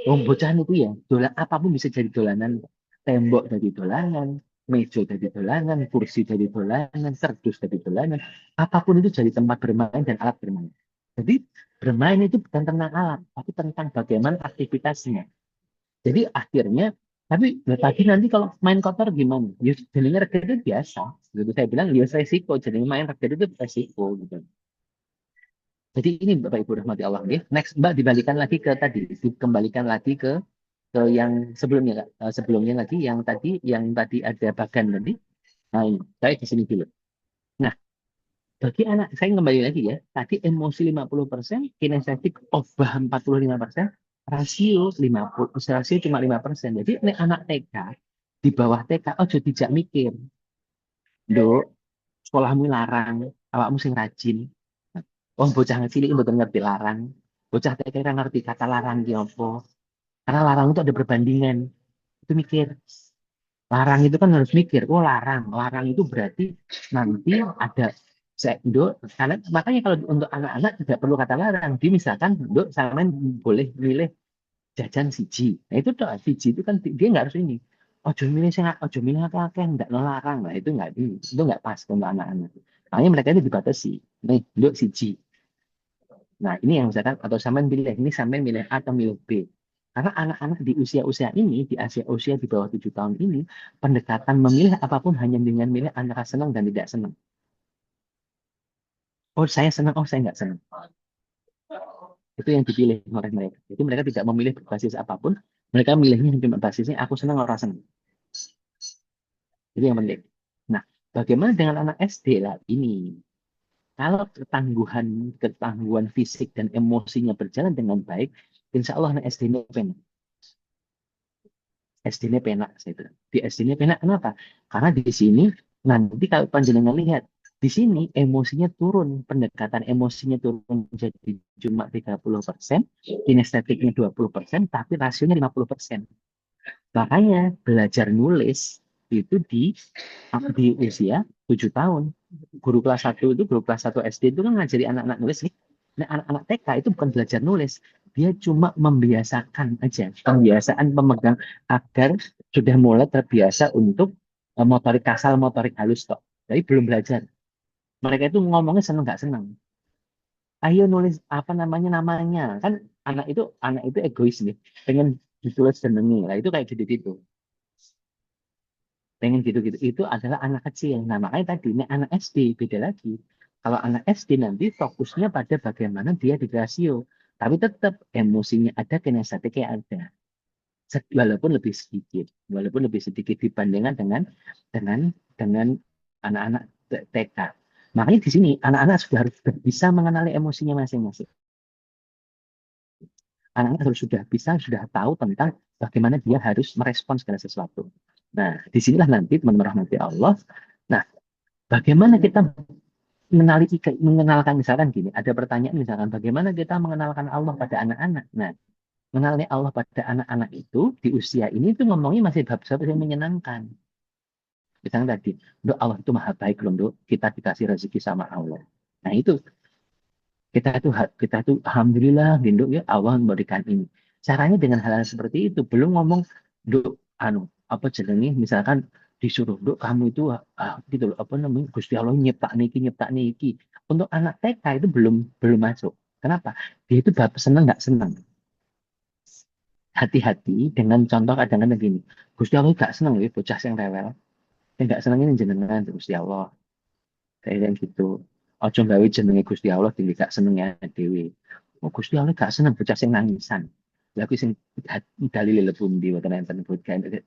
Oh, bocahan itu ya, dolan apapun bisa jadi dolanan. Tembok jadi dolanan, meja jadi dolanan, kursi jadi dolanan, kardus jadi dolanan. Apapun itu jadi tempat bermain dan alat bermain. Jadi bermain itu bukan tentang alat, tapi tentang bagaimana aktivitasnya. Jadi akhirnya, tapi ya tadi nanti kalau main kotor gimana? Ya jadinya regret itu biasa. Gitu saya bilang, ya resiko. Jadi main regret itu resiko gitu. Jadi ini Bapak Ibu rahmati Allah. Ya. Next Mbak dibalikan lagi ke tadi, dikembalikan lagi ke yang sebelumnya Kak. Sebelumnya lagi yang tadi ada bagan tadi. Nah, ini, saya di sini dulu. Nah, bagi anak saya kembali lagi ya. Tadi emosi 50%, kinestetik obah 45%, rasio cuma 5%. Jadi ini anak TK di bawah TK oh jadi tidak mikir. Dok, sekolahmu larang, awakmu sing rajin. Oh, bocah cilik mboten ngerti larang. Bocah TK ora ngerti kata larang ki apa. Karena larang itu ada perbandingan. Itu mikir. Larang itu kan harus mikir, oh larang. Larang itu berarti nanti ada sendo. Karena makanya kalau untuk anak-anak tidak perlu kata larang. Dia misalkan, dok, sampean boleh milih jajan siji. Nah itu tuh siji itu kan dia nggak harus ini. Ojo milih apa nggak larang. Nah itu nggak pas untuk anak-anak. Makanya mereka itu dibatasi. Nih, dok siji. Nah, ini yang misalkan atau sampean pilih ini sampean milih A atau milih B. Karena anak-anak di usia-usia ini, di usia di bawah 7 tahun ini, pendekatan memilih apapun hanya dengan milih antara senang dan tidak senang. Oh, saya senang, oh saya nggak senang. Itu yang dipilih oleh mereka. Jadi mereka tidak memilih berbasis apapun, mereka milihnya cuma basisnya aku senang atau senang. Itu yang penting. Nah, bagaimana dengan anak SD lah ini? Kalau ketangguhan fisik dan emosinya berjalan dengan baik, insya Allah anak SD-nya penak. SD-nya penak, saya bilang. Di SD-nya penak, kenapa? Karena di sini, nanti kalau panjenengan lihat, di sini emosinya turun, pendekatan emosinya turun jadi cuma 30%, kinestetiknya 20%, tapi rasionya 50%. Makanya belajar nulis itu di usia 7 tahun. Guru kelas satu SD itu kan ngajari anak-anak nulis nih. Nah, anak-anak TK itu bukan belajar nulis, dia cuma membiasakan aja, pembiasaan pemegang agar sudah mulai terbiasa untuk motorik kasar, motorik halus toh. Jadi belum belajar. Mereka itu ngomongnya seneng nggak seneng. Ayo nulis apa namanya kan anak itu egois nih, pengen ditulis senengi. Lah itu kayak gitu-gitu. Pengen gitu-gitu itu adalah anak kecil. Nah, makanya tadi ini anak SD beda lagi. Kalau anak SD nanti fokusnya pada bagaimana dia di rasio, tapi tetap emosinya ada, kinestetiknya ada. Walaupun lebih sedikit dibandingkan dengan dengan anak-anak TK. Makanya di sini anak-anak sudah bisa mengenali emosinya masing-masing. Anak-anak sudah tahu tentang bagaimana dia harus merespons segala sesuatu. Nah, disinilah nanti teman-teman rahmati Allah. Nah, bagaimana kita mengenalkan misalkan gini, ada pertanyaan misalkan bagaimana kita mengenalkan Allah pada anak-anak. Nah, mengenalnya Allah pada anak-anak itu di usia ini tuh ngomongnya masih bab-bab yang menyenangkan. Misalnya tadi, Dok, Allah itu maha baik loh, Dok. Kita dikasih rezeki sama Allah. Nah, itu kita tuh alhamdulillah Genduk ya Allah memberikan ini. Caranya dengan hal-hal seperti itu, belum ngomong Duk apa jenenge misalkan disuruh Duk kamu itu gitu loh apa namanya Gusti Allah nyipta niki. Untuk anak TK itu belum belum masuk. Kenapa? Dia itu bab senang nggak senang. Hati-hati dengan contoh kadang-kadang gini. Gusti Allah nggak senang ya bocah yang rewel. Yang nggak senang ini jenengan Gusti Allah. Kayak gitu. Ojo gawe jenenge Gusti Allah tinggi gak senengnya dewi. Oh Gusti Allah gak seneng bocah sing nangisan. Lha aku sing dalil lebu ndi wonten enten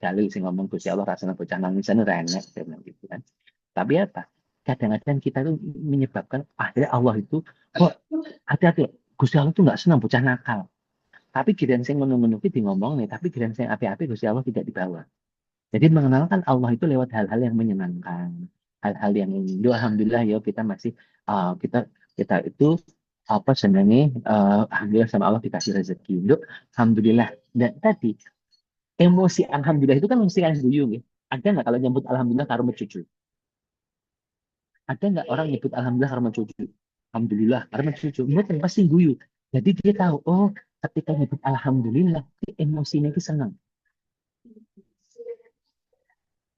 dalil sing ngomong Gusti Allah ra seneng bocah nangisan ora enak gitu kan. Tapi apa? Kadang-kadang kita tuh menyebabkan akhirnya Allah itu kok hati-hati Gusti Allah tuh nggak senang bocah nakal. Tapi giliran sing ngono-ngono ki di ngomong nih, tapi giliran sing api-api Gusti Allah tidak dibawa. Jadi mengenalkan Allah itu lewat hal-hal yang menyenangkan, hal-hal yang ini. Alhamdulillah ya kita masih kita kita itu apa senangnya alhamdulillah sama Allah dikasih rezeki. Alhamdulillah. Dan tadi Emosi alhamdulillah itu kan mesti kalian guyu ya. Ada nggak kalau nyebut alhamdulillah karo cucu? Ada nggak orang nyebut alhamdulillah karo cucu? Alhamdulillah karo cucu. Mereka pasti guyu. Jadi dia tahu, oh ketika nyebut alhamdulillah, emosinya itu senang.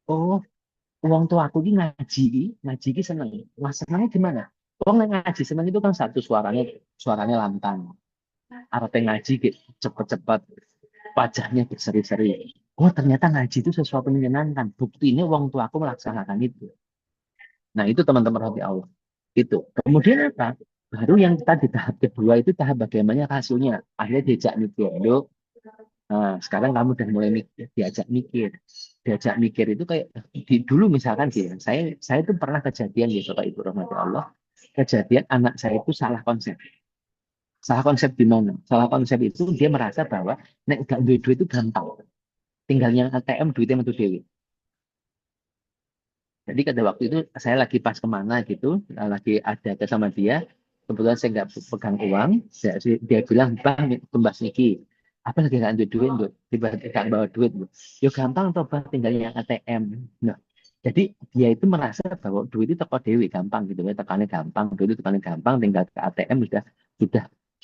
Oh, uang tua aku ini ngaji ini seneng. Mas senangnya gimana? Uang ngaji seneng itu kan satu suaranya lantang. Apa ngaji gitu, cepet-cepet, wajahnya berseri-seri. Oh ternyata ngaji itu sesuatu yang menyenangkan. Bukti ini uang tua aku melaksanakan itu. Nah itu teman-teman hati Allah. Itu. Kemudian apa? Baru yang kita di tahap kedua itu tahap bagaimana rasionya. Akhirnya diajak mikir. Yuk, nah, sekarang kamu udah mulai mikir, diajak mikir. Diajak mikir itu kayak dulu misalkan sih, saya itu pernah kejadian ya Bapak Ibu rahmati Allah. Kejadian anak saya itu salah konsep. Salah konsep di mana? Salah konsep itu dia merasa bahwa nek gak duit duit itu gampang. Tinggal yang ATM duitnya metu dewi. Jadi pada waktu itu saya lagi pas kemana gitu, lagi ada ke sama dia. Kebetulan saya nggak pegang uang. Dia bilang, bang, tumbas niki. Apa lagi nggak duit duit, tuh? Tiba-tiba nggak bawa duit. Tuh. Yo gampang tuh, bang, tinggal yang ATM. Nah, jadi dia itu merasa bahwa duit itu teko dewi gampang gitu ya, tekannya gampang, duit itu tekannya gampang, tinggal ke ATM sudah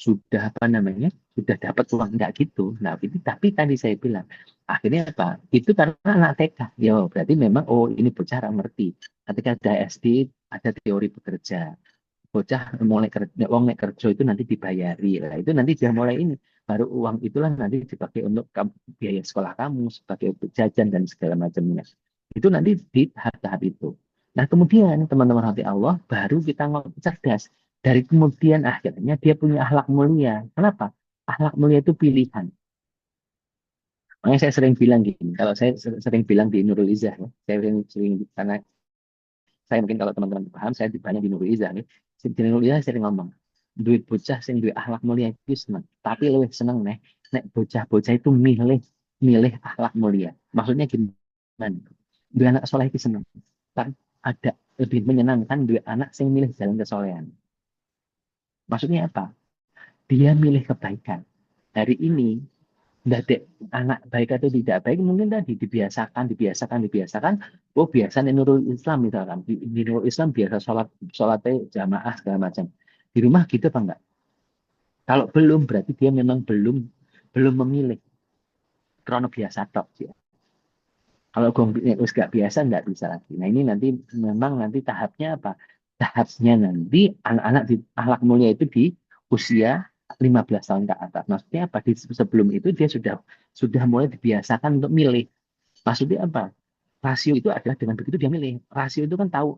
sudah apa namanya, sudah dapat uang nggak gitu. Nah, itu tapi tadi saya bilang akhirnya apa? Itu karena anak TK. Ya, berarti memang oh ini bocah ngerti. Ketika ada SD, ada teori bekerja. Bocah mulai kerja, uang naik kerja itu nanti dibayari. Lah, itu nanti dia mulai ini. Baru uang itulah nanti dipakai untuk biaya sekolah kamu, sebagai jajan dan segala macamnya. Itu nanti di tahap-tahap itu. Nah, kemudian teman-teman hati Allah, baru kita cerdas. Dari kemudian akhirnya dia punya akhlak mulia. Kenapa? Akhlak mulia itu pilihan. Makanya saya sering bilang gini, kalau saya sering bilang di Nurul Izzah, ya, saya sering karena saya mungkin kalau teman-teman paham, saya banyak di Nurul Izzah nih. Di Nurul Izzah sering ngomong, duit bocah sing duit akhlak mulia itu seneng, tapi lebih seneng nek bocah-bocah itu milih milih akhlak mulia. Maksudnya gimana? Dua anak soleh itu seneng, kan ada lebih menyenangkan dua anak sing milih jalan kesolehan. Maksudnya apa? Dia milih kebaikan. Hari ini nggak ada anak baik atau tidak baik mungkin tadi dibiasakan oh biasa nih Nurul Islam misalkan di Nurul Islam biasa sholatnya jamaah segala macam di rumah gitu apa enggak kalau belum berarti dia memang belum belum memilih krono biasa tok ya. Kalau wis gak biasa nggak bisa lagi nah ini nanti memang nanti tahapnya apa tahapnya nanti anak-anak di akhlak mulia itu di usia 15 tahun ke atas maksudnya apa di sebelum itu dia sudah mulai dibiasakan untuk milih. Maksudnya apa? Rasio itu adalah dengan begitu dia milih. Rasio itu kan tahu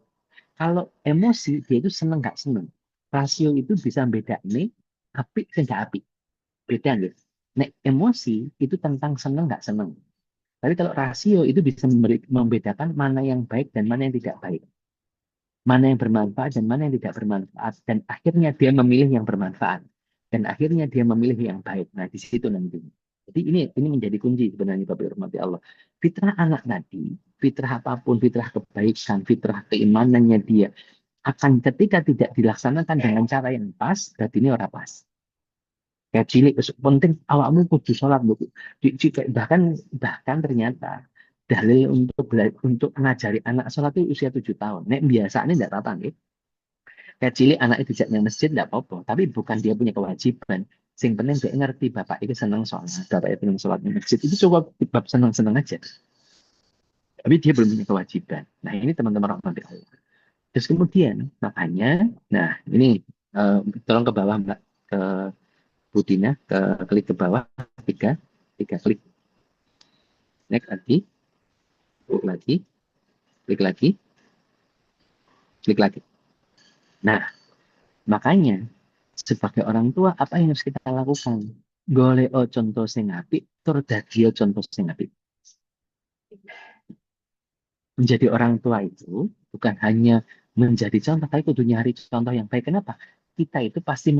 kalau emosi dia itu seneng nggak seneng. Rasio itu bisa beda nih api dan nggak api. Beda nih. Nek emosi itu tentang seneng nggak seneng. Tapi kalau rasio itu bisa membedakan mana yang baik dan mana yang tidak baik. Mana yang bermanfaat dan mana yang tidak bermanfaat. Dan akhirnya dia memilih yang bermanfaat. Dan akhirnya dia memilih yang baik. Nah, di situ nanti. Jadi ini menjadi kunci sebenarnya Bapak Rahmati Allah. Fitrah anak tadi, fitrah apapun, fitrah kebaikan, fitrah keimanannya dia akan ketika tidak dilaksanakan dengan cara yang pas, berarti ini orang pas. Kayak cilik, penting awakmu kudu sholat, Bu. Bahkan bahkan ternyata dalil untuk mengajari anak sholat itu usia 7 tahun. Nek biasa ini tidak apa-apa, nih. Kayak cilik anak itu jajaknya masjid tidak apa-apa, tapi bukan dia punya kewajiban. Sing penting dia ngerti bapak itu senang sholat, bapak itu senang sholat di masjid itu coba bab senang-senang aja. Tapi dia belum punya kewajiban. Nah ini teman-teman rahmati Allah. Terus kemudian makanya, nah ini eh, tolong ke bawah Mbak, ke Budina, klik ke bawah tiga, tiga klik, next lagi, klik lagi, klik lagi, klik lagi. Nah makanya sebagai orang tua apa yang harus kita lakukan? Golek contoh sing apik, tur dadi contoh sing apik. Menjadi orang tua itu bukan hanya menjadi contoh, tapi kudu nyari contoh yang baik. Kenapa? Kita itu pasti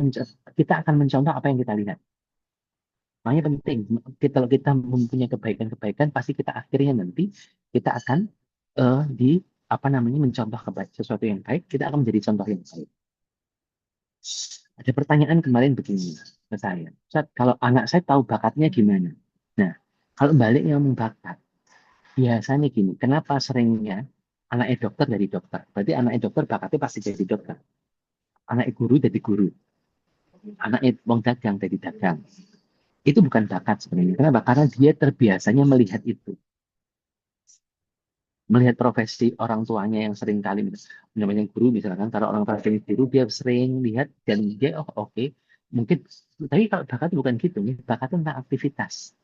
kita akan mencontoh apa yang kita lihat. Makanya penting, kalau kita mempunyai kebaikan-kebaikan, pasti kita akhirnya nanti kita akan di apa namanya mencontoh sesuatu yang baik, kita akan menjadi contoh yang baik. Ada pertanyaan kemarin begini ke saya, Ustaz, kalau anak saya tahu bakatnya gimana? Nah, Kalau balik ngomong bakat, biasanya gini, kenapa seringnya anaknya dokter jadi dokter? Berarti anaknya dokter bakatnya pasti jadi dokter. Anaknya guru jadi guru. Anaknya wong dagang jadi dagang. Itu bukan bakat sebenarnya. Kenapa? Karena dia terbiasanya melihat itu. Melihat profesi orang tuanya yang sering kali namanya guru misalkan, kalau orang tua jadi guru dia sering lihat dan dia oh oke, mungkin. Tapi kalau bakat itu bukan gitu nih, bakat itu tentang aktivitas.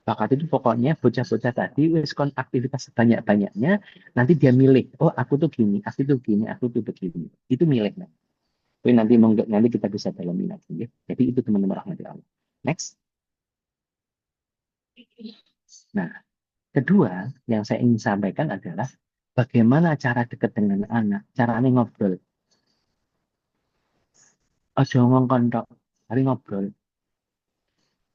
Bakat itu pokoknya bocah-bocah tadi wis kon aktivitas sebanyak-banyaknya, nanti dia milih, oh aku tuh gini, aku tuh gini, aku tuh begini. Itu milih. Nah. Tapi nanti kita bisa dalami lagi ya. Jadi itu teman-teman rahmati Allah. Next. Nah, kedua yang saya ingin sampaikan adalah bagaimana cara dekat dengan anak, caranya ngobrol. Ojo ngomong tok, tapi ngobrol.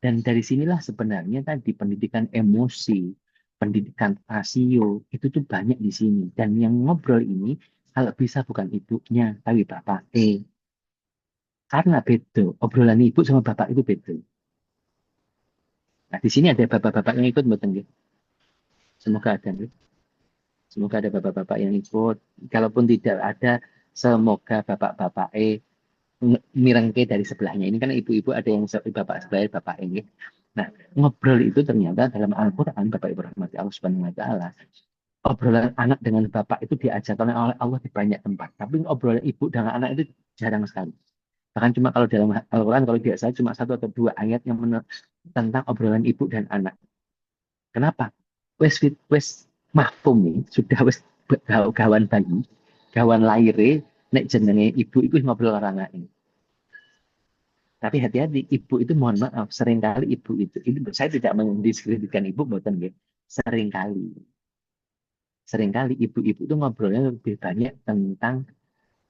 Dan dari sinilah sebenarnya tadi pendidikan emosi, pendidikan rasio, itu tuh banyak di sini. Dan yang ngobrol ini, kalau bisa bukan ibunya, tapi bapak. Karena beda, obrolan ibu sama bapak itu beda. Nah, di sini ada bapak-bapak yang ikut, mboten nggih? Semoga ada, nggih. Semoga ada bapak-bapak yang ikut. Kalaupun tidak ada, semoga bapak-bapak mirengke dari sebelahnya. Ini kan ibu-ibu ada yang bapak sebelah bapak ini. Nah, ngobrol itu ternyata dalam Al-Quran, Bapak Ibu rahmati Allah Subhanahu wa Ta'ala, obrolan anak dengan bapak itu diajarkan oleh Allah di banyak tempat. Tapi obrolan ibu dengan anak itu jarang sekali. Bahkan cuma kalau dalam Al-Quran, kalau biasa cuma satu atau dua ayat yang tentang obrolan ibu dan anak. Kenapa? Wes mahfum nih, sudah wes gawan bayi, gawan lahir, nek jenenge ibu itu ngobrol orang anak ini. Tapi hati-hati, ibu itu mohon maaf, seringkali ibu itu saya tidak mendiskreditkan ibu, buatan ya. Seringkali, seringkali ibu-ibu itu ngobrolnya lebih banyak tentang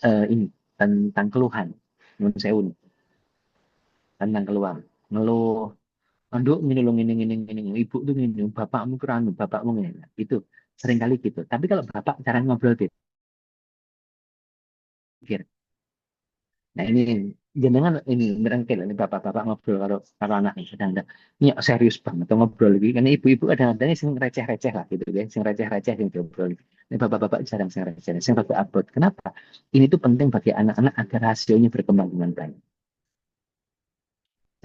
ini, tentang keluhan, menurut saya tentang keluhan, ngeluh, nduk ini lo ini, ibu tuh ini, bapakmu keranu, bapakmu ini, itu seringkali gitu. Tapi kalau bapak cara ngobrol pikir, nah ini jenengan ini merengkel ini bapak-bapak ngobrol kalau kalau anak ini sedang ada ini serius banget atau ngobrol lagi karena ibu-ibu kadang-kadang sing receh-receh lah gitu ya sing receh-receh yang ngobrol ini bapak-bapak jarang sing receh sing rada abot kenapa ini tuh penting bagi anak-anak agar hasilnya berkembang dengan baik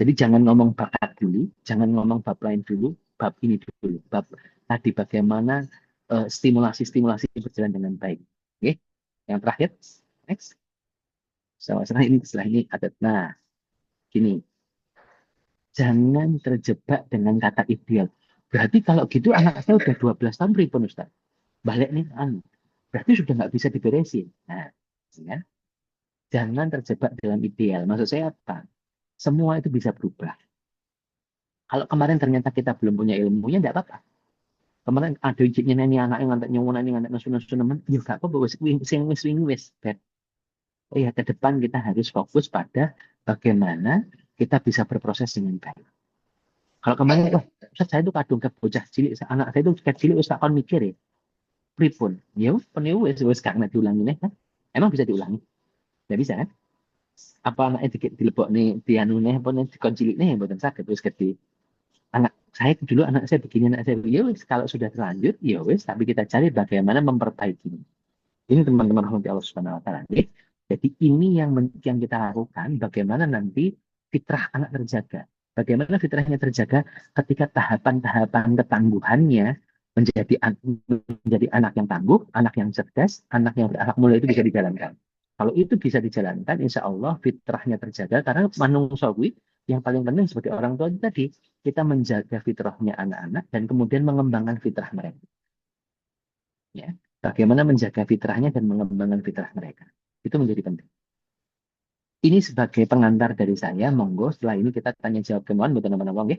jadi jangan ngomong bakat dulu jangan ngomong bab lain dulu bab ini dulu bab tadi bagaimana stimulasi-stimulasi berjalan dengan baik oke yang terakhir next setelah ini ada nah gini jangan terjebak dengan kata ideal. Berarti kalau gitu anak saya udah 12 tahun pripun Ustaz. Balik nih berarti sudah nggak bisa diberesin. Nah, ya. Jangan terjebak dalam ideal. Maksud saya apa? Semua itu bisa berubah. Kalau kemarin ternyata kita belum punya ilmunya, enggak apa-apa. Kemarin ada izinnya nih anak yang ngantek nyuwun ini ngantek nesu-nesu nemen, ya enggak apa-apa wis wis. Oh ya, ke depan kita harus fokus pada bagaimana kita bisa berproses dengan baik. Kalau kemarin, wah, Ustaz, saya tuh kadung ke bocah cilik, anak saya tuh kecil, Ustaz, kon mikir ya, pripun? Ya, peniu wes karena diulangi nih kan? Emang bisa diulangi? Tidak bisa kan? Apa anaknya dilebok nih, dianu nih, apa nih, dikon cilik nih, buatan sakit, wes gede. Anak saya dulu, anak saya begini, anak saya begini, ya wes, kalau sudah terlanjur, ya wes, tapi kita cari bagaimana memperbaiki. Ini teman-teman rahmati Allah Subhanahu wa taala. Jadi ini yang kita lakukan bagaimana nanti fitrah anak terjaga. Bagaimana fitrahnya terjaga ketika tahapan-tahapan ketangguhannya menjadi menjadi anak yang tangguh, anak yang cerdas, anak yang berakhlak mulia itu bisa dijalankan. Kalau itu bisa dijalankan, insya Allah fitrahnya terjaga karena manungsawi yang paling penting sebagai orang tua itu tadi kita menjaga fitrahnya anak-anak dan kemudian mengembangkan fitrah mereka. Ya, bagaimana menjaga fitrahnya dan mengembangkan fitrah mereka. Itu menjadi penting. Ini sebagai pengantar dari saya, monggo setelah ini kita tanya jawab kemuan, bukan nama-nama, ya.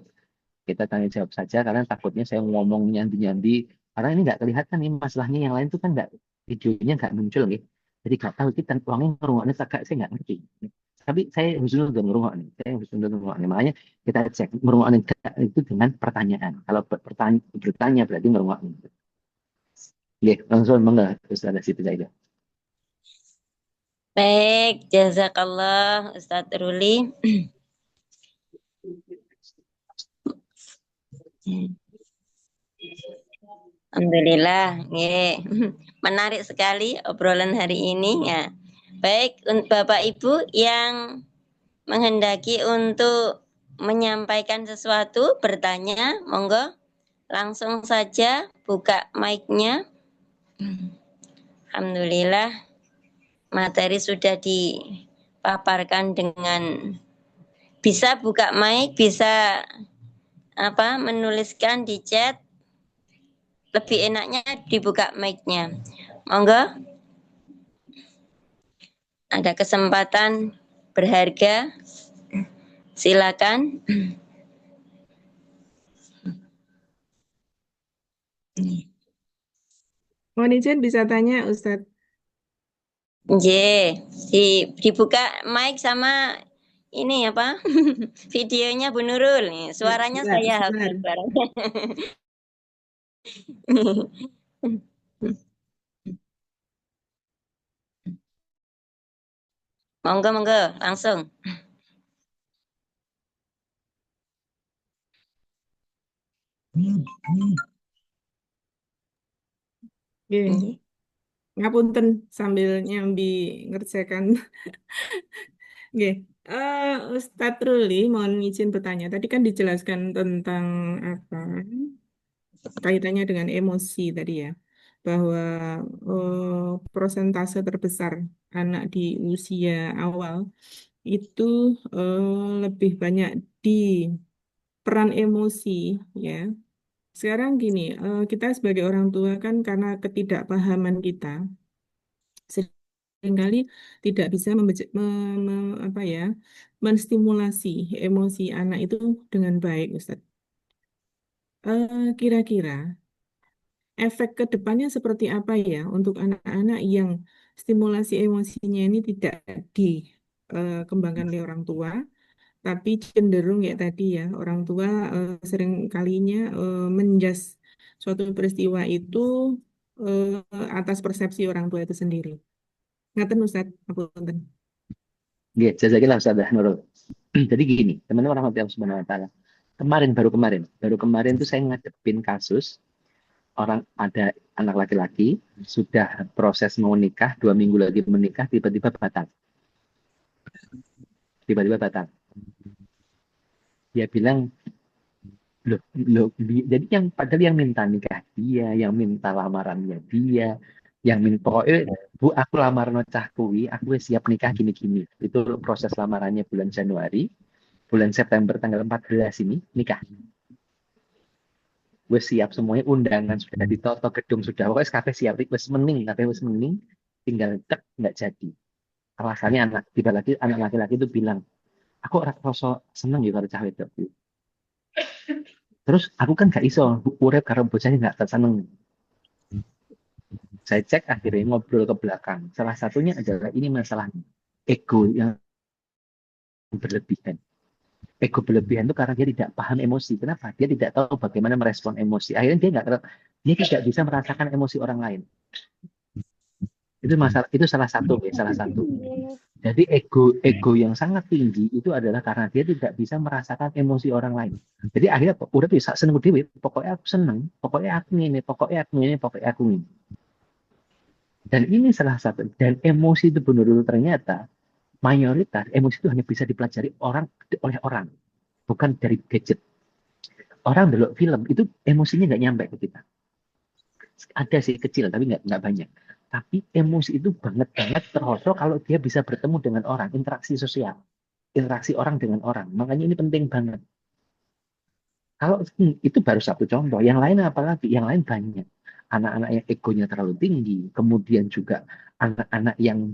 Kita tanya jawab saja, karena takutnya saya ngomong nyandi-nyandi, karena ini nggak kelihatan nih, masalahnya yang lain itu kan nggak, videonya nggak muncul, ya. Jadi nggak tahu, kita uangnya ngerungoknya agak, saya nggak ngerti. Tapi saya harus dulu ngerungok nih, saya harus dulu ngerungok nih. Makanya kita cek ngerungok itu dengan pertanyaan. Kalau bertanya berarti ngerungok nih. Ya, langsung monggo, terus ada situ saja. Baik, jazakallah Ustadz Ruli. Alhamdulillah, nggih. Menarik sekali obrolan hari ini ya. Baik, Bapak Ibu yang menghendaki untuk menyampaikan sesuatu, bertanya, monggo langsung saja buka mic-nya. Alhamdulillah, materi sudah dipaparkan dengan bisa buka mic, bisa menuliskan di chat. Lebih enaknya dibuka mic-nya. Monggo, ada kesempatan berharga. Silakan. Mohon izin bisa tanya Ustadz. Dibuka mic sama ini apa? Videonya Bu Nurul nih. Suaranya saya hafal suaranya. Monggo, monggo, langsung. Nggih. Ngapunten sambil nyambi ngerjakan. Nggih. Ustadz Ruli mohon izin bertanya. Tadi kan dijelaskan tentang apa kaitannya dengan emosi tadi ya. Bahwa persentase terbesar anak di usia awal itu lebih banyak di peran emosi ya. Sekarang gini, kita sebagai orang tua kan karena ketidakpahaman kita seringkali tidak bisa apa ya, menstimulasi emosi anak itu dengan baik, Ustadz. Kira-kira efek ke depannya seperti apa ya untuk anak-anak yang stimulasi emosinya ini tidak dikembangkan oleh orang tua, tapi cenderung ya tadi ya orang tua sering kalinya menjas suatu peristiwa itu atas persepsi orang tua itu sendiri. Ngaten Ustaz, ngapunten. Nggih, jazakillah Ustaz Nurul. Jadi gini, teman-teman rahmatullahi subhanahu wa taala. Baru kemarin tuh saya ngadepin kasus orang ada anak laki-laki sudah proses mau nikah, 2 minggu lagi menikah, tiba-tiba batal. Dia bilang, jadi padahal yang minta nikah dia, yang minta lamarannya dia, yang minta pokoknya, Bu, aku lamaran cah kuwi, aku wis siap nikah gini-gini. Itu proses lamarannya bulan Januari, bulan September tanggal 14 ini nikah. Wis siap semuanya, undangan sudah ditoto, gedung sudah, pokoknya kafe siap, wis mening, tinggal cek nggak jadi. Alasannya anak laki-laki itu bilang, aku rasa seneng ya karo cah wedok. Terus aku kan gak iso urip karo bocahnya nggak terseneng. Saya cek akhirnya ngobrol ke belakang. Salah satunya adalah ini masalahnya ego yang berlebihan. Ego berlebihan itu karena dia tidak paham emosi. Kenapa? Dia tidak tahu bagaimana merespon emosi. Akhirnya dia tidak bisa merasakan emosi orang lain. Itu salah satu. Jadi ego yang sangat tinggi itu adalah karena dia tidak bisa merasakan emosi orang lain. Jadi akhirnya udah bisa seneng dewe, pokoknya aku seneng, pokoknya aku ini, pokoknya aku ini. Dan ini salah satu. Dan emosi itu benar-benar ternyata mayoritas emosi itu hanya bisa dipelajari oleh orang, bukan dari gadget. Orang dulu film itu emosinya nggak nyampe ke kita. Ada sih kecil tapi nggak banyak. Tapi emosi itu banget terasa kalau dia bisa bertemu dengan orang, interaksi sosial, interaksi orang dengan orang. Makanya ini penting banget. Kalau itu baru satu contoh, yang lain apalagi? Yang lain banyak. Anak-anak yang egonya terlalu tinggi, kemudian juga anak-anak yang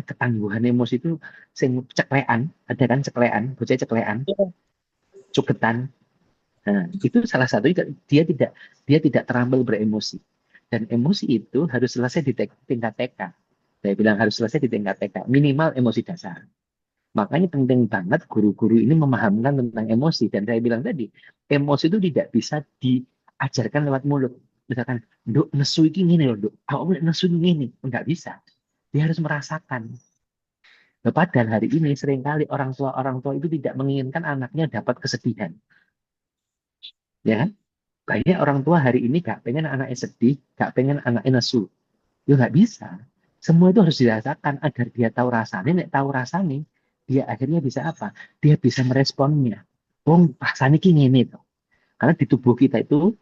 ketangguhan emosi itu sing ceklean, ada kan ceklean, bocah ceklean, cugetan. Nah, itu salah satu dia tidak terampil beremosi. Dan emosi itu harus selesai di tingkat TK. Saya bilang harus selesai di tingkat TK, minimal emosi dasar. Makanya penting banget guru-guru ini memahamkan tentang emosi. Dan saya bilang tadi, emosi itu tidak bisa diajarkan lewat mulut. Misalkan, Duk, nesu ini loh, Duk. Aku nesu ini. Enggak bisa. Dia harus merasakan. Nah, padahal hari ini seringkali orang tua itu tidak menginginkan anaknya dapat kesedihan. Ya kan? Banyak orang tua hari ini gak pengen anaknya sedih, gak pengen anaknya nesu. Ya nggak bisa. Semua itu harus dirasakan agar dia tahu rasanya. Nek tahu rasanya, dia akhirnya bisa apa? Dia bisa meresponnya. Oh, rasanya kayak gini tuh. Karena di tubuh kita itu,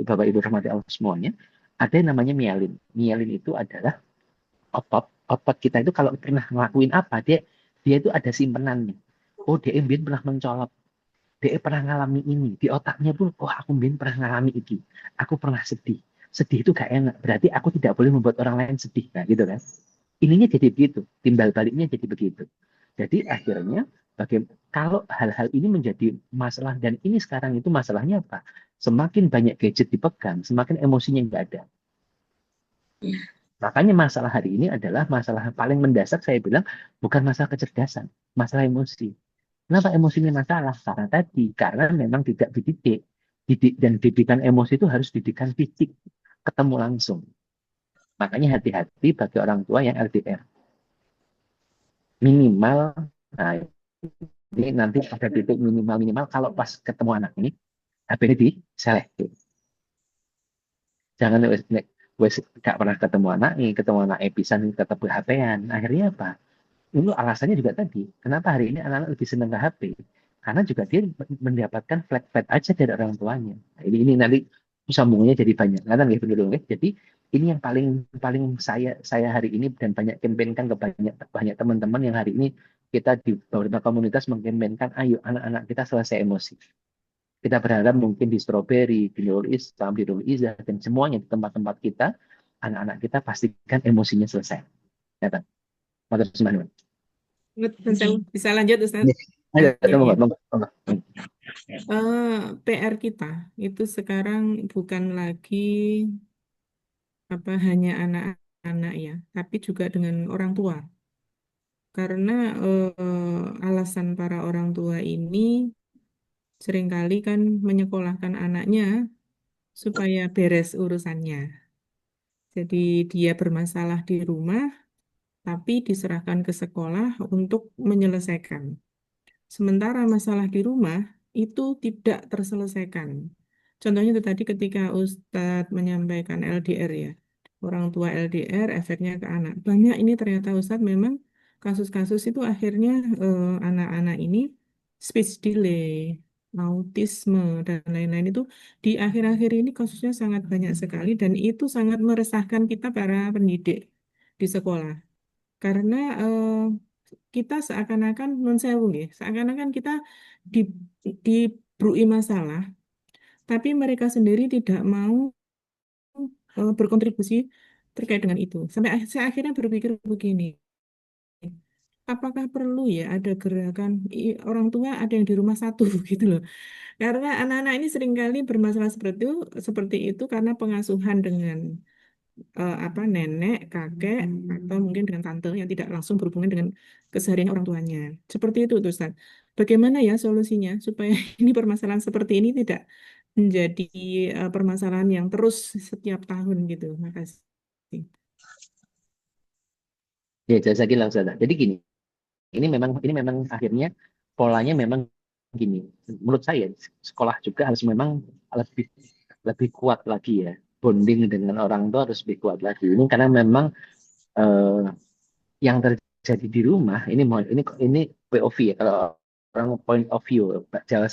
Bapak Ibu rahmati Allah semuanya, ada yang namanya myelin. Myelin itu adalah otot. Otot kita itu kalau pernah ngelakuin apa, dia itu ada simpenannya. Oh, dia mbien pernah mencolok. Dia pernah ngalami ini. Di otaknya pun, oh aku mbien pernah ngalami ini. Aku pernah sedih. Sedih itu gak enak. Berarti aku tidak boleh membuat orang lain sedih. Nah, gitu kan. Ininya jadi begitu. Timbal baliknya jadi begitu. Jadi akhirnya, kalau hal-hal ini menjadi masalah, dan ini sekarang itu masalahnya apa? Semakin banyak gadget dipegang, semakin emosinya nggak ada. Makanya masalah hari ini adalah masalah paling mendasar, saya bilang, bukan masalah kecerdasan, masalah emosi. Kenapa emosinya masalah? Karena tadi, karena memang tidak dididik. Dan didikan emosi itu harus didikan fisik, ketemu langsung. Makanya hati-hati bagi orang tua yang LDR. Minimal, nah ini nanti pada titik minimal kalau pas ketemu anak ini, HP-nya diselektif. Jangan wes gak pernah ketemu anak pisan tetap HP-an. Akhirnya apa? Itu alasannya juga tadi. Kenapa hari ini anak-anak lebih senang ke HP? Karena juga dia mendapatkan flat aja dari orang tuanya. Nah, ini nanti sambungnya jadi banyak. Kan ya benar dong. Jadi ini yang paling paling saya hari ini dan banyak kampanyekan ke banyak teman-teman yang hari ini kita di beberapa komunitas mengkampanyekan, ayo anak-anak kita selesai emosi. Kita berharap mungkin di Strawberry, di Nurul Islam, di Nurul Izzah, dan semuanya di tempat-tempat kita, anak-anak kita pastikan emosinya selesai. Ya, Pak? Terus, Mbak. Bisa lanjut, Ustaz? Ayo, Oke. monggo. PR kita itu sekarang bukan lagi hanya anak-anak ya, tapi juga dengan orang tua. Karena alasan para orang tua ini seringkali kan menyekolahkan anaknya supaya beres urusannya. Jadi dia bermasalah di rumah, tapi diserahkan ke sekolah untuk menyelesaikan. Sementara masalah di rumah itu tidak terselesaikan. Contohnya itu tadi ketika Ustadz menyampaikan LDR ya, orang tua LDR efeknya ke anak. Banyak ini ternyata Ustadz memang kasus-kasus itu akhirnya anak-anak ini speech delay, autisme, dan lain-lain itu di akhir-akhir ini kasusnya sangat banyak sekali dan itu sangat meresahkan kita para pendidik di sekolah. Karena kita seakan-akan non sewu nggih, seakan-akan kita di dibrui masalah, tapi mereka sendiri tidak mau berkontribusi terkait dengan itu. Sampai saya akhirnya berpikir begini, apakah perlu ya ada gerakan orang tua ada yang di rumah satu gitu loh. Karena anak-anak ini seringkali bermasalah seperti itu karena pengasuhan dengan nenek, kakek, atau mungkin dengan tante yang tidak langsung berhubungan dengan keseharian orang tuanya. Seperti itu, tuh, Ustaz. Bagaimana ya solusinya supaya ini permasalahan seperti ini tidak menjadi permasalahan yang terus setiap tahun gitu. Makasih. Ya, jazakallah Ustazah. Jadi gini, ini memang akhirnya polanya memang gini. Menurut saya sekolah juga harus memang lebih lebih kuat lagi ya. Bonding dengan orang tua harus lebih kuat lagi. Ini karena memang eh, yang terjadi di rumah ini POV ya. Kalau orang point of view, zaman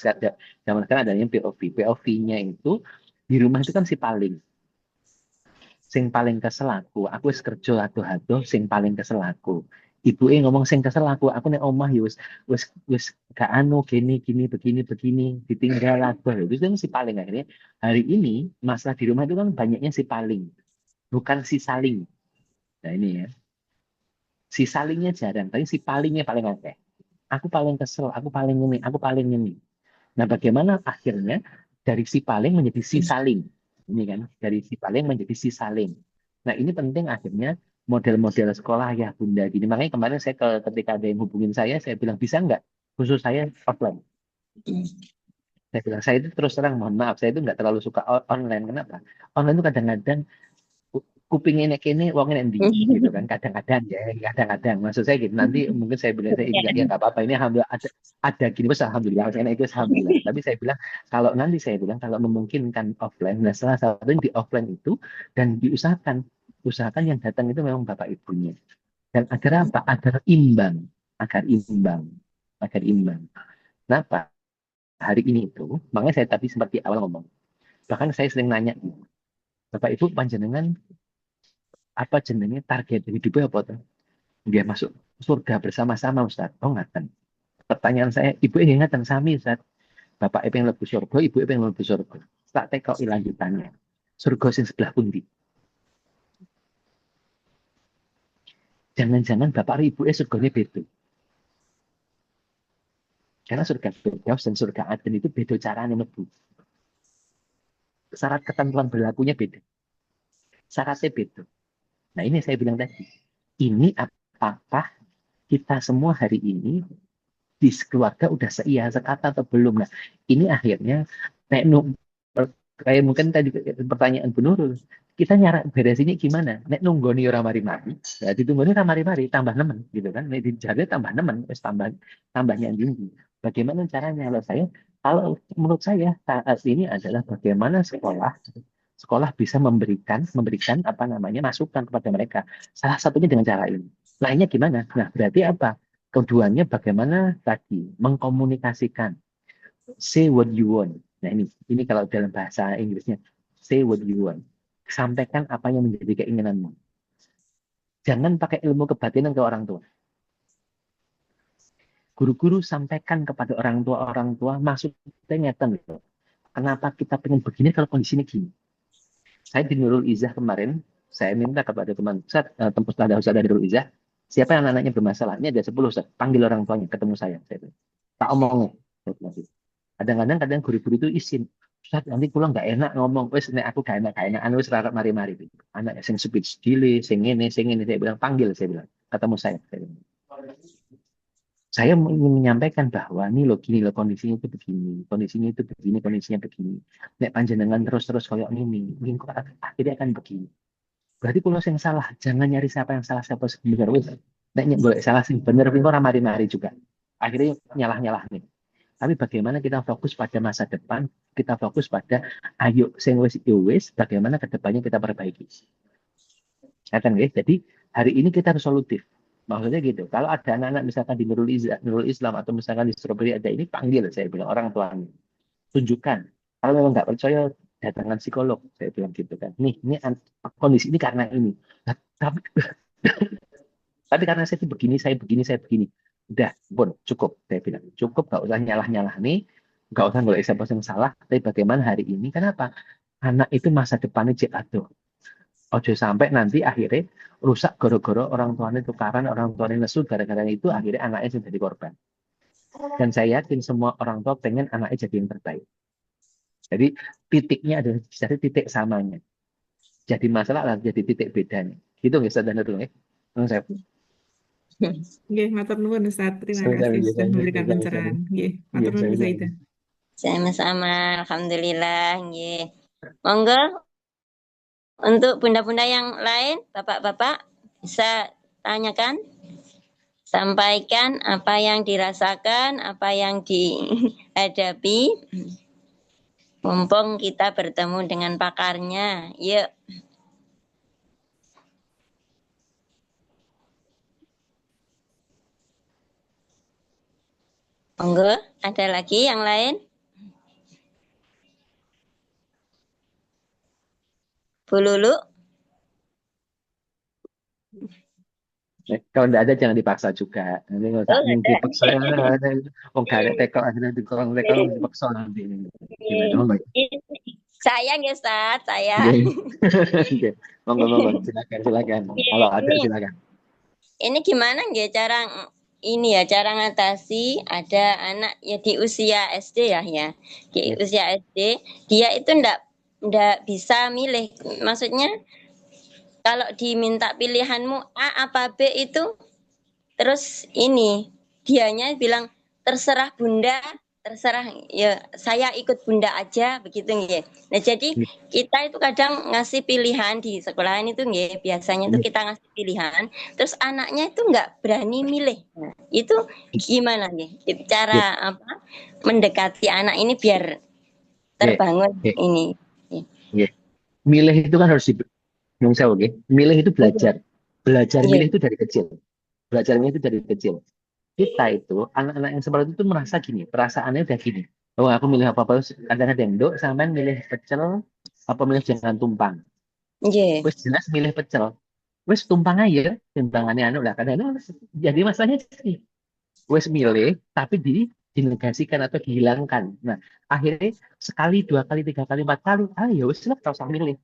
sekarang adanya POV. POV-nya itu di rumah itu kan si paling. Sing paling kesel aku wis kerja adoh-adoh sing paling kesel aku. Ibuke ngomong sing kesel aku nek omah ya wis gak anu gini gini begini ditinggal aku. Itu kan si paling akhirnya. Hari ini masalah di rumah itu kan banyaknya si paling, bukan si saling. Nah ini ya. Si salingnya jarang, tapi si palingnya paling akeh. Aku paling kesel, aku paling ini. Nah, bagaimana akhirnya dari si paling menjadi si saling? Ini kan, dari si paling menjadi si saling. Nah, ini penting akhirnya model-model sekolah ya, Bunda. Gini, makanya kemarin ketika ada yang hubungin saya bilang, bisa nggak khusus saya offline? Saya bilang, saya itu terus terang, mohon maaf, saya itu nggak terlalu suka online. Kenapa? Online itu kadang-kadang kupingnya nek kene wongnya ndi gitu kan, kadang-kadang maksud saya gitu, nanti mungkin saya bilang saya ya nggak apa-apa, ini alhamdulillah ada gini bos, alhamdulillah saya itu alhamdulillah, tapi saya bilang kalau nanti saya bilang kalau memungkinkan offline, nah salah satunya di offline itu, dan usahakan yang datang itu memang bapak ibunya, dan agar apa, agar imbang. Kenapa hari ini itu, makanya saya tadi seperti awal ngomong, bahkan saya sering nanya, bapak ibu panjenengan apa jenenge target hidupnya apa tuh? Dia masuk surga bersama-sama Ustaz. Oh ngaten. Pertanyaan saya, ibu yang ngaten sami Ustaz. Bapak yang lebih surga, ibu yang lebih surga. Tak tekok lanjutannya. Surga sing sebelah pundi. Jangan-jangan bapak ibu surganya beda. Karena surga Firdaus dan surga Aden itu beda caranya mlebu. Syarat ketentuan berlakunya beda. Syaratnya beda. Nah ini saya bilang tadi. Ini apakah kita semua hari ini di keluarga udah seia sekata atau belum? Nah, ini akhirnya kayak mungkin tadi pertanyaan Bu Nurul, kita nyara beresinnya gimana? Nek nunggoni ora mari-mari, ya ditunggoni ora mari-mari, tambah nemen gitu kan. Nek dijare tambah nemen, wis tambahnya tinggi. Bagaimana caranya? Kalau menurut saya saat ini adalah bagaimana sekolah bisa memberikan apa namanya masukan kepada mereka. Salah satunya dengan cara ini. Lainnya gimana? Nah, berarti apa? Keduanya bagaimana tadi mengkomunikasikan, say what you want. Nah ini kalau dalam bahasa Inggrisnya, say what you want. Sampaikan apa yang menjadi keinginanmu. Jangan pakai ilmu kebatinan ke orang tua. Guru-guru sampaikan kepada orang tua maksudnya ngeten gitu. Kenapa kita pengen begini kalau kondisinya gini? Saya di Nurul Izzah kemarin, saya minta kepada teman Ustaz dari Nurul Izzah, siapa yang anaknya bermasalah? Ini ada 10 Ustaz, panggil orang tuanya, ketemu saya. Tak omongin. Kadang-kadang guru-guru itu izin. Ustaz, nanti pulang nggak enak ngomong. Wes nek aku gak enak, anu wis rarat mari-mari. Anak sing speech delay, sing ini. Saya bilang panggil, saya bilang. Ketemu saya. Saya ingin menyampaikan bahwa gini loh kondisinya itu begini, kondisinya begini. Nek panjenengan terus kayak ini, mungkin akhirnya akan begini. Berarti kalau yang salah, jangan nyari siapa yang salah, siapa sebenarnya. Wes nek boleh salah sing bener, ping ora mari-mari juga. Akhirnya nyalah nih. Tapi bagaimana kita fokus pada masa depan, kita fokus pada ayo sing wis bagaimana kedepannya kita perbaiki. Jadi hari ini kita harus solutif. Maksudnya gitu. Kalau ada anak-anak misalkan di Nurul Islam atau misalkan di Strawberry ada ini, panggil saya bilang orang tuanya. Tunjukkan. Kalau memang nggak percaya, datangkan psikolog. Saya bilang gitu kan. Ini kondisi ini karena ini. Tapi karena saya begini. Udah, Bun, cukup. Saya bilang, cukup, gak usah nyalah-nyalah nih. Gak usah ngulai siapa yang salah. Tapi bagaimana hari ini? Kenapa? Anak itu masa depannya cek aduh. Ojo sampai nanti akhirnya rusak gara-gara orang tuanya tukaran, orang tuanya nesu, gara-gara itu akhirnya anaknya jadi korban. Dan saya yakin semua orang tua pengen anaknya jadi yang terbaik. Jadi titiknya adalah jadi titik samanya. Jadi masalah adalah jadi titik bedanya. Gitu nggak sadar dulu ya? Saya Nggih, matur nuwun Ustaz. Terima kasih sudah memberikan pencerahan. Nggih, matur nuwun Bu Saidah. Sama-sama, alhamdulillah. Nggih. Monggo untuk bunda-bunda yang lain, bapak-bapak bisa tanyakan, sampaikan apa yang dirasakan, apa yang dihadapi. Mumpung kita bertemu dengan pakarnya, yuk. Monggo, ada lagi yang lain? Bu Lulu? Kalau tidak ada jangan dipaksa juga. Nanti kalau tak dipaksa, gak ada tekok akhirnya dikorong dipaksa nanti. Gimana? Sayang ya Ustaz, saya. Oke, monggo, silakan. Kalau ada silakan. Ini gimana nggih cara ngatasi ada anak ya di usia SD ya. Di usia SD dia itu ndak bisa milih. Maksudnya kalau diminta pilihanmu A apa B itu terus dianya bilang terserah Bunda, terserah ya saya ikut bunda aja begitu nggih. Nah jadi Nggih, kita itu kadang ngasih pilihan di sekolahan itu nggih, biasanya tuh nggih, kita ngasih pilihan, terus anaknya itu nggak berani milih. Nah, itu gimana nih nggih, cara apa mendekati anak ini biar nggih, terbangun nggih, ini? nggih. Milih itu kan harus nyung sewu, nggih. Milih itu Iya, belajar. Belajar iya, milih itu dari kecil. Belajar milih itu dari kecil. Kita itu, anak-anak yang seperti itu merasa gini, perasaannya udah gini. Oh, aku milih apa-apa, kadang-kadang dok, sampean milih pecel, apa milih jangan tumpang. iya, Wes jelas milih pecel. Wes tumpang aja, timbangannya anu lah. Kadang-kadang jadi masalahnya sih. Wes milih, tapi dinegasikan atau dihilangkan. Nah, akhirnya sekali, dua kali, tiga kali, empat kali, ya wes lah, kau usah milih.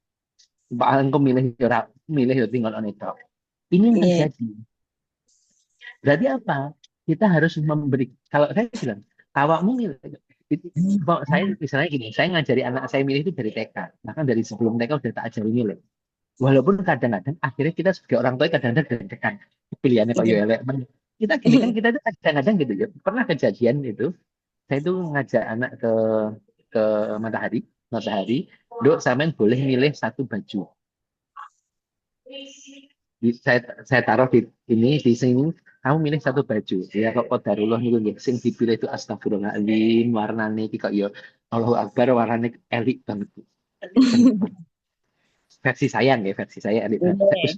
Mbak engkau milih ya tinggal on itu. Ini yang iya, terjadi. Berarti apa? Kita harus memberi. Kalau saya bilang, awakmu milih. Saya misalnya gini, saya ngajari anak saya milih itu dari TK. Bahkan dari sebelum TK udah tak ajari milih. Walaupun kadang-kadang akhirnya kita sebagai orang tua kadang-kadang deg-degan. Pilihannya kok iya. ya elek. Kita gini kan kita itu kadang-kadang gitu ya. Pernah kejadian itu, saya itu ngajak anak ke matahari, matahari, dok sampean boleh milih satu baju. Saya taruh di ini di sini kamu milih satu baju ya kok qadarullah niku nggih sing dipilih itu astagfirullahaladzim warnane iki kok ya Allahu Akbar warnane elik banget versi saya nggih versi saya elik banget terus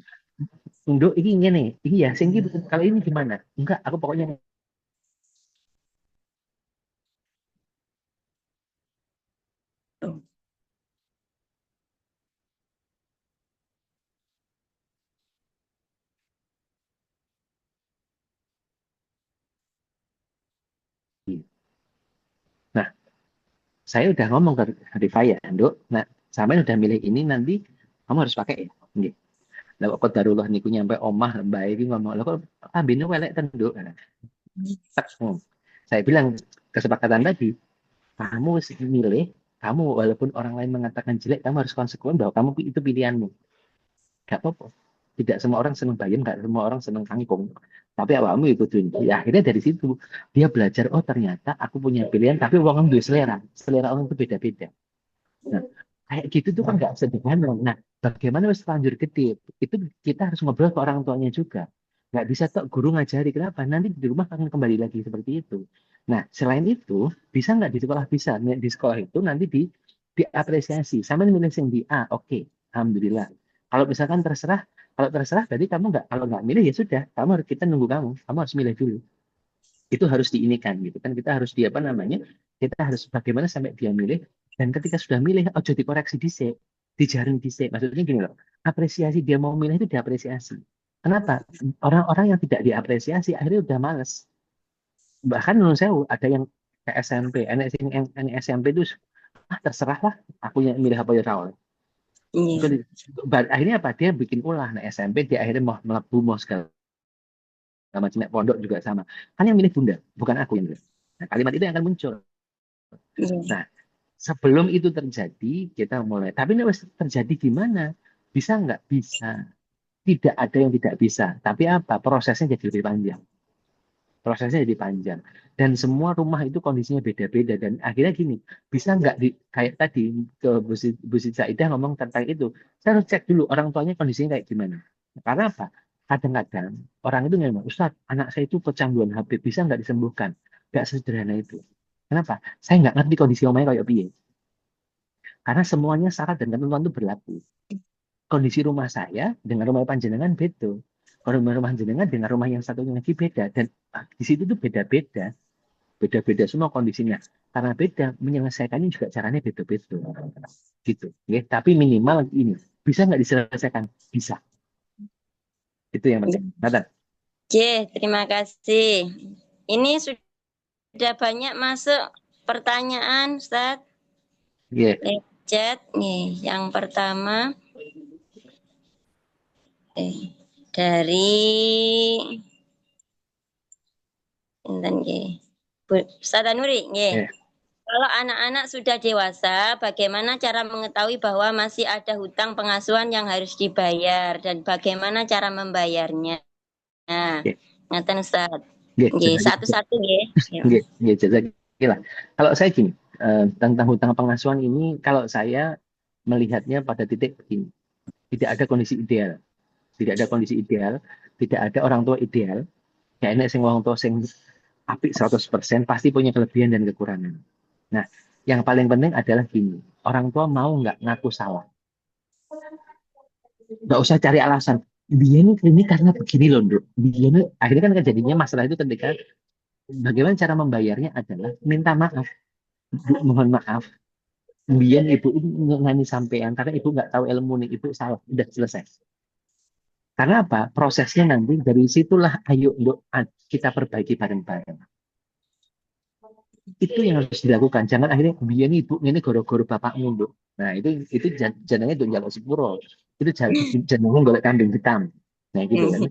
Iya. Nduk ini ngene iki ya sing iki kalau ini gimana enggak aku pokoknya nah saya udah ngomong ke Rifaya Nduk nah sampean udah milih ini nanti kamu harus pakai ya nggih lah kok qadarullah niku nyampe omah mbak iki ngomong lah kok ambine welek ten Nduk tak saya bilang kesepakatan tadi kamu milih kamu walaupun orang lain mengatakan jelek kamu harus konsekuen bahwa kamu itu pilihanmu gak apa-apa tidak semua orang senang bayam gak semua orang senang kangkung tapi awakmu ikutin ya akhirnya dari situ dia belajar oh ternyata aku punya pilihan tapi orang itu selera selera orang itu beda-beda nah kayak gitu tuh kan nggak sederhana nah bagaimana wis lanjut gede itu kita harus ngobrol ke orang tuanya juga nggak bisa tok guru ngajari kenapa nanti di rumah akan kembali lagi seperti itu nah selain itu bisa nggak di sekolah bisa nah, di sekolah itu nanti diapresiasi sampai milih yang di A oke alhamdulillah kalau misalkan terserah kalau terserah berarti kamu nggak kalau nggak milih ya sudah kamu harus kita nunggu kamu harus milih dulu itu harus diinikan gitu kan kita harus di apa namanya kita harus bagaimana sampai dia milih dan ketika sudah milih ojo dikoreksi dhisik dijaring dhisik maksudnya gini loh apresiasi dia mau milih itu diapresiasi kenapa orang-orang yang tidak diapresiasi akhirnya udah males bahkan menurut saya ada yang ke SMP anak yang SMP itu terserah lah aku yang milih apa ya tahu Iya. akhirnya apa dia bikin ulah nah SMP dia akhirnya mau melebu mau segala macam naik pondok juga sama kan yang milih bunda bukan aku yang milih nah, kalimat itu yang akan muncul Iya. nah sebelum itu terjadi kita mulai tapi ini harus terjadi gimana bisa nggak bisa tidak ada yang tidak bisa tapi apa prosesnya jadi lebih panjang prosesnya jadi panjang dan semua rumah itu kondisinya beda-beda dan akhirnya gini bisa nggak di kayak tadi ke Bu Siti Saidah ngomong tentang itu saya harus cek dulu orang tuanya kondisinya kayak gimana karena apa kadang-kadang orang itu ngomong Ustadz anak saya itu kecanduan HP bisa nggak disembuhkan nggak sederhana itu kenapa saya nggak ngerti kondisi omanya kayak piye karena semuanya syarat dan ketentuan itu berlaku kondisi rumah saya dengan rumah panjenengan beda. Kalau rumah panjenengan dengan rumah yang satunya lagi beda dan di situ tuh beda-beda, beda-beda semua kondisinya. Karena beda, menyelesaikannya juga caranya beda-beda. Gitu. Ya, tapi minimal ini bisa nggak diselesaikan? Bisa. Itu yang penting. Nathan. Oke, terima kasih. Ini sudah banyak masuk pertanyaan, Ustaz. Yeah. Chat nih, yang pertama dari Intan Ustaz Nuri, Yeah. Kalau anak-anak sudah dewasa, bagaimana cara mengetahui bahwa masih ada hutang pengasuhan yang harus dibayar dan bagaimana cara membayarnya? Nah, Yeah. ngaten Ustaz. Yeah. Nggih, satu-satu nggih. Yeah. Yeah. Oke lah. Kalau saya gini, tentang hutang pengasuhan ini, kalau saya melihatnya pada titik begini, tidak ada kondisi ideal, tidak ada kondisi ideal, tidak ada orang tua ideal. Ya ini sing wong tua sing apik 100% pasti punya kelebihan dan kekurangan. Nah, yang paling penting adalah gini, orang tua mau nggak ngaku salah. Nggak usah cari alasan. Dia ini karena begini loh, Bro. Dia ini, akhirnya kan kejadiannya masalah itu ketika bagaimana cara membayarnya adalah minta maaf. Bu, mohon maaf. Biar ibu nggak sampean karena ibu nggak tahu ilmu nih, ibu salah, udah selesai. Karena apa? Prosesnya nanti dari situlah ayo Nduk, kita perbaiki bareng-bareng. Itu yang harus dilakukan. Jangan akhirnya biar ibu ini goro-goro bapakmu Nduk. Nah, itu jangannya itu jalur sepuro. Itu jangannya golek kambing hitam. Nah, gitu kan.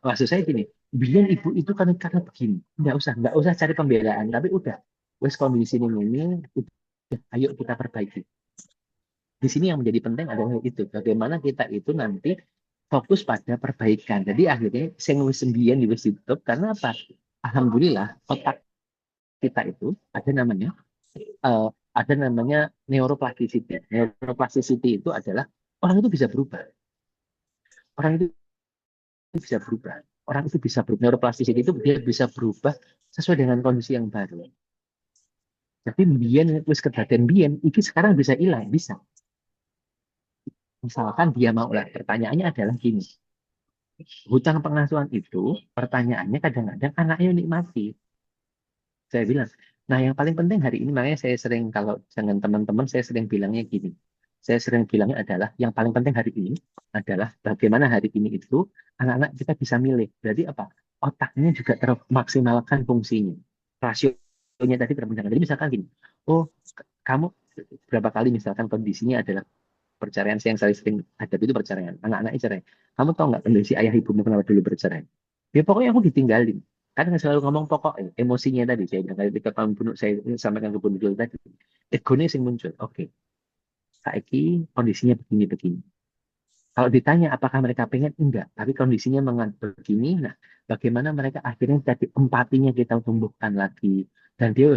Maksud saya gini, biar ibu itu kan karena begini. Nggak usah cari pembelaan, tapi udah wes kondisi ini udah, ayo kita perbaiki. Di sini yang menjadi penting adalah itu, bagaimana kita itu nanti fokus pada perbaikan. Jadi akhirnya sing wis sembilan wis ditutup karena apa? Alhamdulillah otak kita itu eh, ada namanya neuroplasticity. Neuroplasticity itu adalah orang itu bisa berubah. Orang itu bisa berubah. Orang itu bisa berubah. Neuroplasticity itu dia bisa berubah sesuai dengan kondisi yang baru. Tapi biyen wis kedaden biyen, iki sekarang bisa hilang, bisa. Misalkan dia mau lah, pertanyaannya adalah gini. Hutang pengasuhan itu, pertanyaannya kadang-kadang anaknya nikmati. Saya bilang, nah yang paling penting hari ini, makanya saya sering, kalau dengan teman-teman, saya sering bilangnya gini. Saya sering bilangnya adalah, yang paling penting hari ini adalah bagaimana hari ini itu anak-anak kita bisa milih. Jadi apa? Otaknya juga termaksimalkan fungsinya. Rasionya tadi terpencangkan. Jadi misalkan gini, oh kamu berapa kali misalkan kondisinya adalah perceraian yang saya sering hadapi itu perceraian. Anak-anaknya cerai. Kamu tahu nggak kondisi ayah ibumu kenapa dulu bercerai? Ya pokoknya aku ditinggalin. Kan selalu ngomong pokok emosinya tadi. Saya bilang ketika kamu bunuh, saya sampaikan ke bunuh dulu tadi. Egonya yang muncul. Oke. Saiki kondisinya begini-begini. Kalau ditanya apakah mereka pengen, enggak. Tapi kondisinya begini, nah bagaimana mereka akhirnya tadi empatinya kita tumbuhkan lagi. Dan dia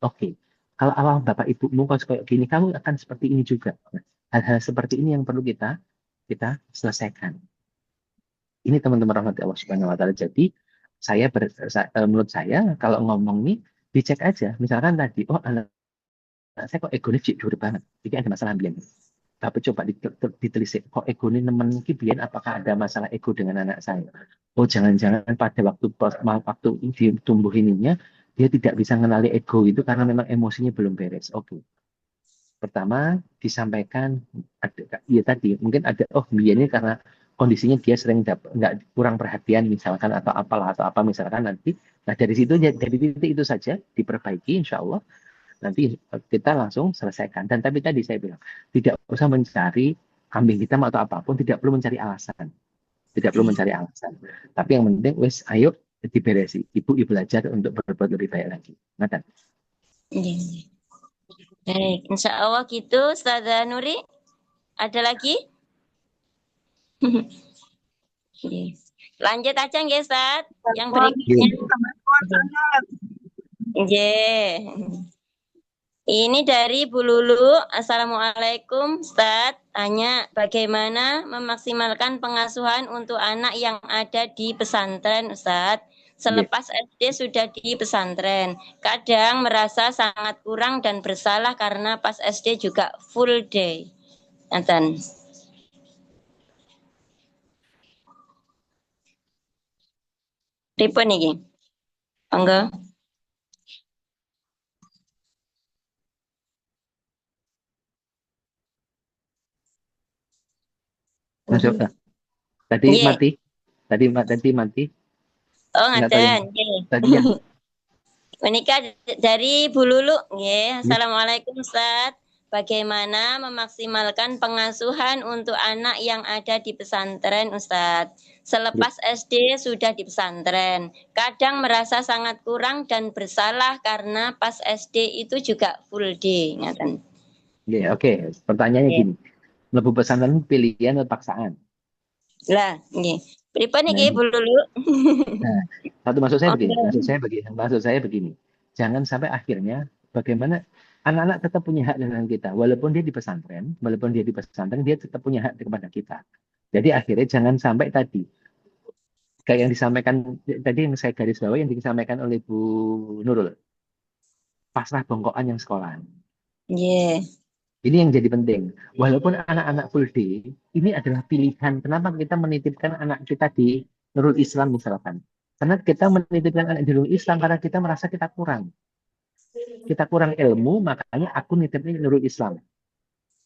oke. Kalau awal bapak ibumu kalau kayak gini, kamu akan seperti ini juga. Nah, hal-hal seperti ini yang perlu kita selesaikan. Ini teman-teman rahmati Allah Subhanahu wa taala. Jadi menurut saya kalau ngomong nih dicek aja. Misalkan tadi, oh anak saya kok egonya jujur banget. Jadi ada masalah ambian. Tapi coba ditelisik, kok ego ini nemen iki biyen apakah ada masalah ego dengan anak saya? Oh, jangan-jangan pada waktu ditumbuh ininya dia tidak bisa mengenali ego itu karena memang emosinya belum beres. Oke. Pertama disampaikan ya tadi mungkin ada biyen ini karena kondisinya dia sering nggak kurang perhatian misalkan atau apalah atau apa misalkan nanti. Nah, dari situ dari titik itu saja diperbaiki insya Allah nanti kita langsung selesaikan. Dan tapi tadi saya bilang, tidak usah mencari kambing hitam atau apapun, tidak perlu mencari alasan. Tidak perlu mencari alasan. Tapi yang penting, wes ayo diberesi. Ibu belajar untuk berbuat lebih baik lagi. Nathan. Baik, insya Allah gitu, Ustazah Nuri. Ada lagi? Lanjut aja nggih, Ustaz. Yang berikutnya. Ini dari Bu Lulu. Assalamualaikum, Ustaz. Tanya bagaimana memaksimalkan pengasuhan untuk anak yang ada di pesantren, Ustaz. Selepas SD sudah di pesantren. Kadang merasa sangat kurang dan bersalah karena pas SD juga full day. Nathan. Tipe nih, enggak? Masuk. Tadi mati. Tadi mati. Oh, ngaten. Tadi ya. Menikah dari Bu Lulu, Assalamualaikum Ustaz. Bagaimana memaksimalkan pengasuhan untuk anak yang ada di pesantren, Ustaz? Selepas SD sudah di pesantren, kadang merasa sangat kurang dan bersalah karena pas SD itu juga full day, ngaten. Oke. Pertanyaannya gini. Mlebu pesantren pilihan atau paksaan? Lah, nggih. Pripun iki Bu Lulu? Nah, maksud saya begini. jangan sampai akhirnya bagaimana anak-anak tetap punya hak dengan kita, walaupun dia di pesantren, dia tetap punya hak kepada kita. Jadi akhirnya jangan sampai tadi kayak yang disampaikan tadi, yang saya garis bawah yang disampaikan oleh Bu Nurul, pasrah bongkokan yang sekolah. Yeah. Ini yang jadi penting. Walaupun anak-anak full day, ini adalah pilihan. Kenapa kita menitipkan anak kita di Nurul Islam misalkan? Karena kita menitipkan anak di Nurul Islam karena kita merasa kita kurang. Kita kurang ilmu, makanya aku nitipnya di Nurul Islam.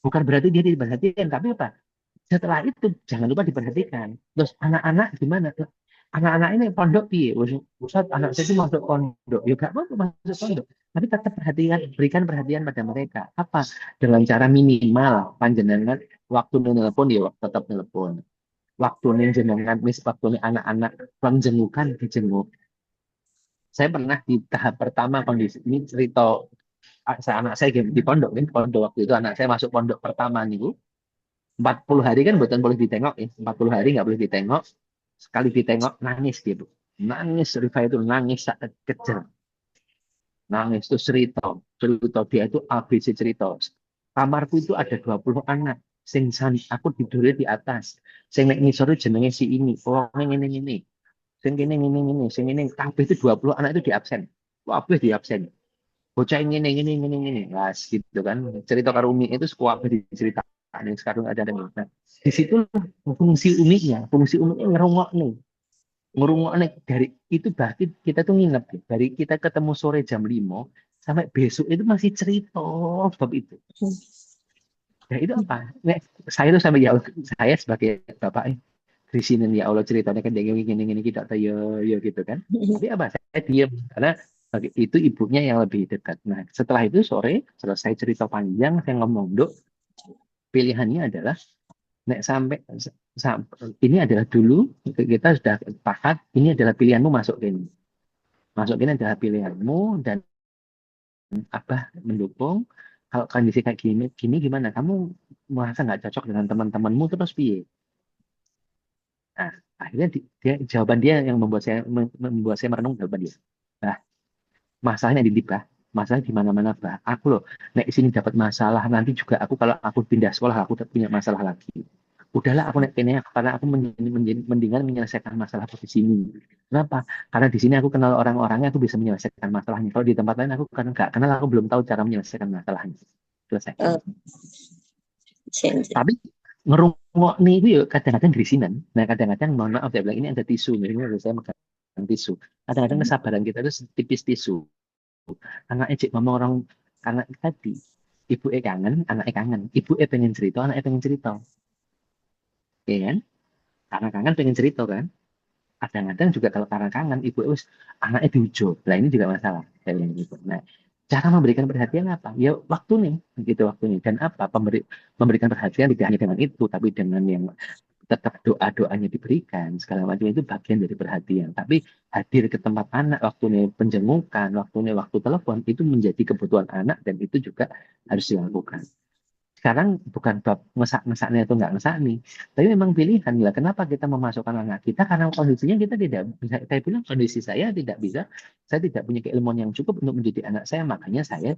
Bukan berarti dia diperhatikan, tapi apa? Setelah itu jangan lupa diperhatikan. Terus anak-anak gimana? Anak-anak ini pondok piye? Ustaz, anak saya itu masuk pondok. Ya gak apa-apa masuk pondok. Tapi tetap berikan perhatian pada mereka. Apa? Dengan cara minimal panjenengan waktu nelpon ya tetap nelpon. Waktu jenengan waktu anak-anak penjengukan dijenguk. Saya pernah di tahap pertama kondisi ini cerita anak saya di pondok waktu itu anak saya masuk pondok pertama nih 40 hari kan bukan boleh ditengok ya. 40 hari nggak boleh ditengok. Sekali ditengok nangis dia, Bu. Nangis, Rifa itu nangis saat kejar. Nangis itu cerita dia itu ABC cerita. Kamarku itu ada 20 anak. Aku tidurnya di atas. Sing nek ngisor jenenge si ini. Oh, ini. Sing ini. Sing ini kabeh itu 20 anak itu di absen. Kabeh di absen. Bocah ini. Nah, gitu kan. Cerita karo Umi itu sekuat diceritakan yang sekarang ada. Nah, di situ fungsi uminya ngerungok nih dari itu berarti kita tuh nginep ya. Dari kita ketemu sore jam 5 sampai besok itu masih cerita bab itu. Ya itu apa? Nek, saya tuh sampai ya saya sebagai bapak di sini ya Allah ceritanya kan gini kita tahu ya gitu kan. Tapi apa saya diam karena itu ibunya yang lebih dekat. Nah setelah itu sore selesai cerita panjang saya ngomong dok pilihannya adalah nek sampai ini adalah dulu kita sudah sepakat ini adalah pilihanmu masuk ini adalah pilihanmu dan Abah mendukung. Kalau kondisi kayak gini gimana kamu merasa nggak cocok dengan teman-temanmu terus piye? Nah akhirnya jawaban dia yang membuat saya merenung jawaban dia. Nah masalahnya di bah masalah di mana-mana bah aku loh nek sini dapat masalah nanti juga aku kalau aku pindah sekolah aku punya masalah lagi. Udahlah aku naik ini karena aku mendingan menyelesaikan masalah di sini. Kenapa? Karena di sini aku kenal orang-orangnya, aku bisa menyelesaikan masalahnya. Kalau di tempat lain aku kan nggak kenal, aku belum tahu cara menyelesaikan masalahnya. Selesai. Tapi ngerungok nih itu ya kadang-kadang grisinan. Nah kadang-kadang mohon maaf saya bilang ini ada tisu, ini saya megang tisu. Kadang-kadang kesabaran kita itu tipis tisu. Anak ejek ngomong orang anak tadi, ibu kangen, anaknya kangen. Ibu pengen cerita, anaknya pengen cerita. Ya kan? Karena kangen pengen cerita kan. Kadang-kadang juga kalau karena kangen ibu anaknya diujo. Nah ini juga masalah. Nah, cara memberikan perhatian apa? Ya waktu nih, gitu waktunya. Dan apa? Memberikan perhatian tidak hanya dengan itu, tapi dengan yang tetap doa-doanya diberikan, segala macam itu bagian dari perhatian. Tapi hadir ke tempat anak, waktunya penjengukan, waktu telepon, itu menjadi kebutuhan anak dan itu juga harus dilakukan. Sekarang bukan bab ngesak-ngesaknya itu nggak ngesak nih, tapi memang pilihan lah. Kenapa kita memasukkan anak kita? Karena kondisinya kita tidak bisa. Saya bilang kondisi saya tidak bisa, saya tidak punya keilmuan yang cukup untuk mendidik anak saya. Makanya saya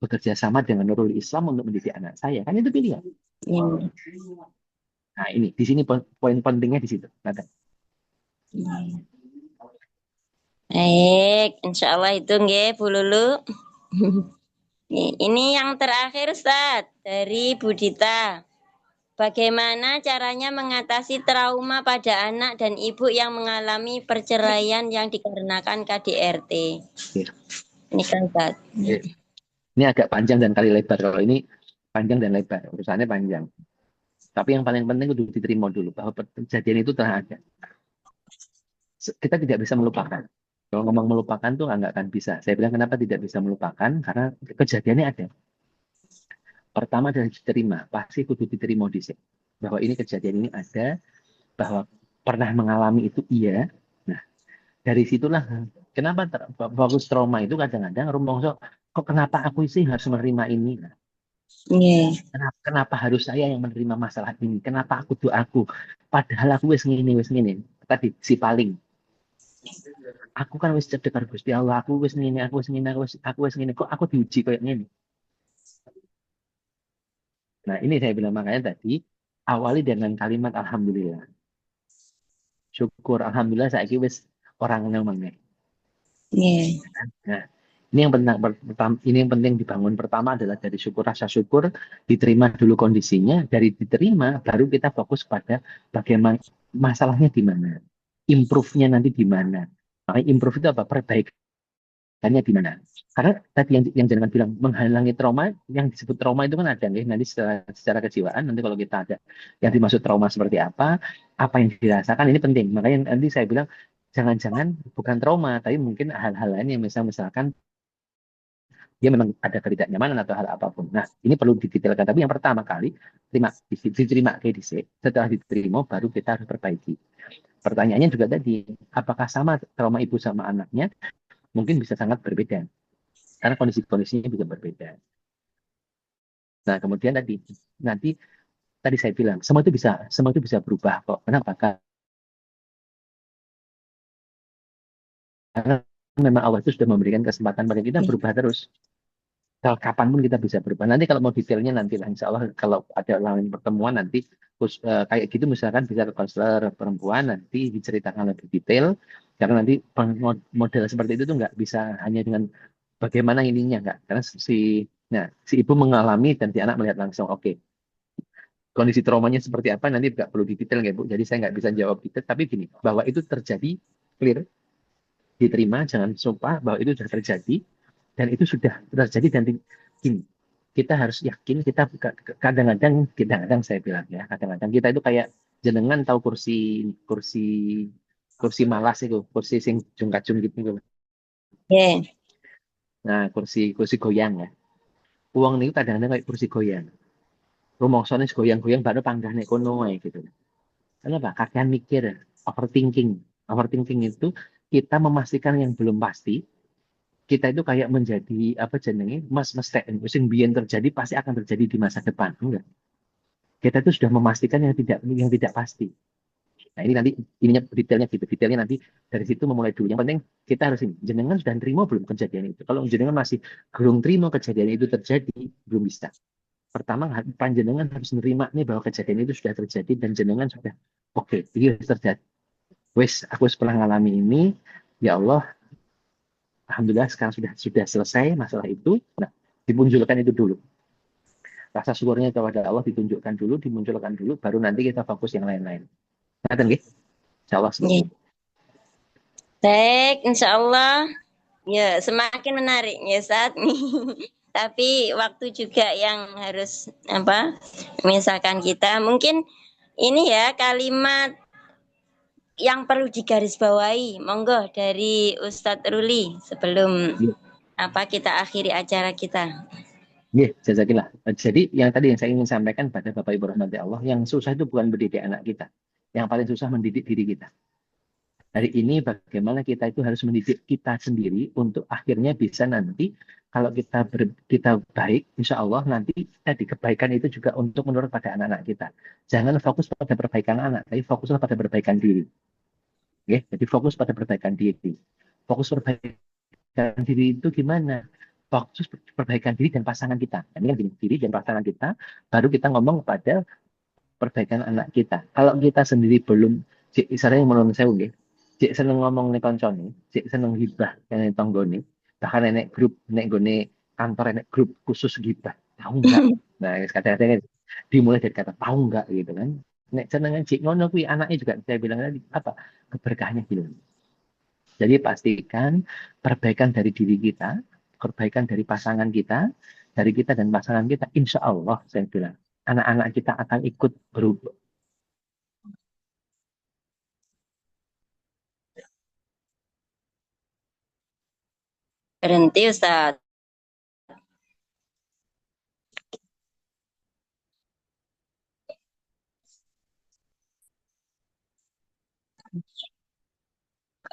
bekerja sama dengan Nurul Islam untuk mendidik anak saya. Kan itu pilihan. Nah ini di sini poin pentingnya di situ. Baik, insya Allah itu nggih Bu Lulu. Ini yang terakhir Ustaz dari Bu Dita. Bagaimana caranya mengatasi trauma pada anak dan ibu yang mengalami perceraian yang dikarenakan KDRT? Ini kan Ustaz. Ini agak panjang dan kali lebar. Kalau ini panjang dan lebar, urusannya panjang. Tapi yang paling penting itu diterima dulu bahwa kejadian itu telah ada. Kita tidak bisa melupakan. Kalau ngomong melupakan tuh nggak akan bisa. Saya bilang kenapa tidak bisa melupakan? Karena kejadiannya ada. Pertama adalah diterima. Pasti kudu diterima di sini. Bahwa ini kejadian ini ada. Bahwa pernah mengalami itu iya. Nah, dari situlah kenapa fokus trauma itu kadang-kadang rumongso kok kenapa aku sih harus menerima ini? Kenapa harus saya yang menerima masalah ini? Kenapa aku doaku? Padahal aku wis ngene. Tadi si paling. aku kan wis cedek karo Gusti Allah, aku wis ngene, aku wis ngene, kok aku diuji kayak ngene. Nah, ini saya bilang makanya tadi awali dengan kalimat alhamdulillah. Syukur alhamdulillah saya wis orang ngomongnya. Nggih. Nah, ini yang penting ini yang penting dibangun pertama adalah dari syukur, rasa syukur, diterima dulu kondisinya, dari diterima baru kita fokus pada bagaimana masalahnya di mana, improve-nya nanti di mana. Makanya improve itu apa? Perbaikannya di mana? Karena tadi yang jangan bilang menghalangi trauma, yang disebut trauma itu kan ada nih nanti secara kejiwaan, nanti kalau kita ada yang dimaksud trauma seperti apa yang dirasakan ini penting. Makanya nanti saya bilang jangan-jangan bukan trauma, tapi mungkin hal-hal lain yang misalkan dia memang ada ketidaknyamanan atau hal apapun. Nah, ini perlu didetailkan. Tapi yang pertama kali, diterima ke DC. Setelah diterima, baru kita harus perbaiki. Pertanyaannya juga tadi, apakah sama trauma ibu sama anaknya? Mungkin bisa sangat berbeda. Karena kondisi-kondisinya bisa berbeda. Nah, kemudian nanti tadi saya bilang, semua itu bisa berubah kok. Kenapa? Karena memang Allah itu sudah memberikan kesempatan pada kita berubah terus. Kalau kapanpun kita bisa berubah. Nanti kalau mau detailnya nanti lah, insya Allah kalau ada lain pertemuan nanti kayak gitu misalkan bisa ke konselor perempuan nanti diceritakan lebih detail karena nanti model seperti itu tuh nggak bisa hanya dengan bagaimana ininya nggak karena si ibu mengalami dan si anak melihat langsung oke, kondisi traumanya seperti apa nanti nggak perlu detail ya Bu, jadi saya nggak bisa jawab detail tapi gini bahwa itu terjadi clear, diterima, jangan sumpah bahwa itu sudah terjadi dan itu sudah terjadi dan gini, kita harus yakin kita kadang-kadang saya bilang ya kadang-kadang kita itu kayak jenengan tahu kursi kursi kursi malas itu kursi sing jungkacung gitu. Nggih. Nah kursi kursi goyang ya uang ini kadang-kadang kayak kursi goyang rumongsone goyang-goyang baru panggah nek kono ae gitu. Kenapa? Kakean mikir, overthinking. Overthinking itu kita memastikan yang belum pasti, kita itu kayak menjadi apa jenenge mas mestek sing biyen terjadi pasti akan terjadi di masa depan enggak, kita itu sudah memastikan yang tidak pasti. Nah ini nanti ininya detailnya gitu detailnya nanti dari situ memulai dulu yang penting kita harus ini jenengan sudah terima belum kejadian itu, kalau jenengan masih belum terima kejadian itu terjadi belum bisa. Pertama panjenengan harus menerima nih bahwa kejadian itu sudah terjadi dan jenengan sudah oke, ini terjadi wes aku pernah ngalami ini ya Allah alhamdulillah sekarang sudah selesai masalah itu. Nah, dimunculkan itu dulu. Rasa syukurnya kepada Allah ditunjukkan dulu, dimunculkan dulu, baru nanti kita fokus yang lain-lain. Ngaten nggih? Insyaallah seperti Nggih. itu. Baik, insya Allah ya semakin menarik ya saat nih. Tapi waktu juga yang harus apa? Misalkan kita mungkin ini ya kalimat yang perlu digarisbawahi. Monggo dari Ustadz Ruli sebelum Nggih, apa kita akhiri acara kita. nggih, jazakillah. Jadi yang tadi yang saya ingin sampaikan pada Bapak Ibu rahmati Allah, yang susah itu bukan mendidik anak kita. Yang paling susah mendidik diri kita. Hari ini bagaimana kita itu harus mendidik kita sendiri untuk akhirnya bisa nanti kalau kita baik, insya Allah nanti tadi kebaikan itu juga untuk menurut pada anak-anak kita. Jangan fokus pada perbaikan anak, tapi fokuslah pada perbaikan diri. Oke? Jadi fokus pada perbaikan diri. Fokus perbaikan diri itu gimana? Fokus perbaikan diri dan pasangan kita. Ini kan gini, diri dan pasangan kita, baru kita ngomong pada perbaikan anak kita. Kalau kita sendiri belum, misalnya menurut saya, okay, cik seneng ngomong nih koncone, cik seneng gibah yang tonggone, bahkan nenek grup, nenek gone kantor, nenek grup khusus gibah, tahu nggak? Nah, kadang-kadang dimulai dari kata tahu nggak gitu kan? Nek seneng cik ngono kui anaknya juga saya bilang tadi apa keberkahannya gitu. Jadi pastikan perbaikan dari diri kita, perbaikan dari pasangan kita, dari kita dan pasangan kita, insya Allah saya bilang anak-anak kita akan ikut berubah. Berhenti Ustadz.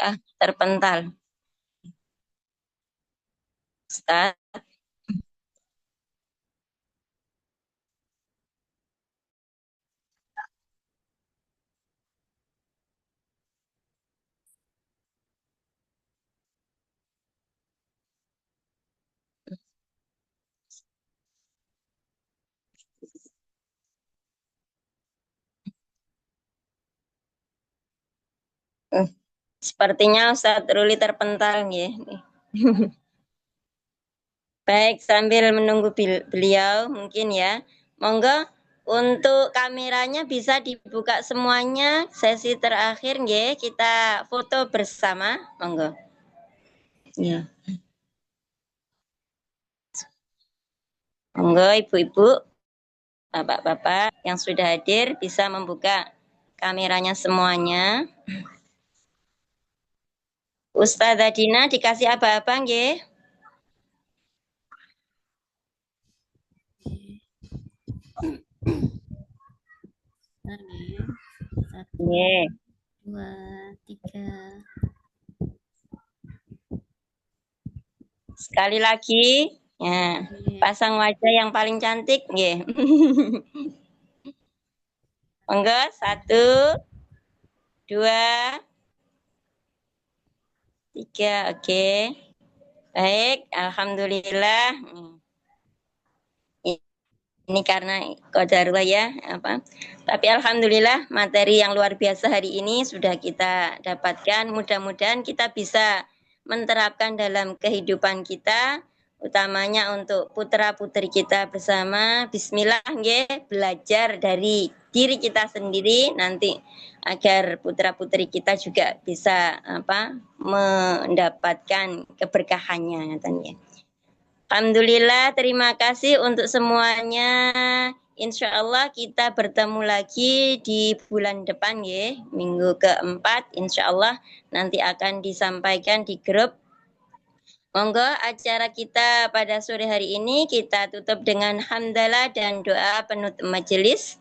Ah, terpental. Ustadz. Sepertinya Ustadz Ruli terpental ya. Baik, sambil menunggu beliau mungkin ya. Monggo untuk kameranya bisa dibuka semuanya. Sesi terakhir nggih, kita foto bersama. Monggo. Ya. Monggo Ibu-ibu, Bapak-bapak yang sudah hadir bisa membuka kameranya semuanya. Ustazah Dina dikasih apa-apa nggih? Bentar ya. 1, Nggih. 2, 3. Sekali lagi, ya, pasang wajah yang paling cantik nggih. Monggo 1, 2, 3, oke. Baik, alhamdulillah. Ini karena qadarullah ya, apa. Tapi alhamdulillah materi yang luar biasa hari ini sudah kita dapatkan. Mudah-mudahan kita bisa menerapkan dalam kehidupan kita, utamanya untuk putra-putri kita bersama. Bismillah nggih, belajar dari diri kita sendiri nanti agar putra-putri kita juga bisa apa mendapatkan keberkahannya katanya. Alhamdulillah, terima kasih untuk semuanya. Insya Allah kita bertemu lagi di bulan depan ya, minggu keempat. Insya Allah nanti akan disampaikan di grup. Monggo acara kita pada sore hari ini kita tutup dengan hamdalah dan doa penutup majelis.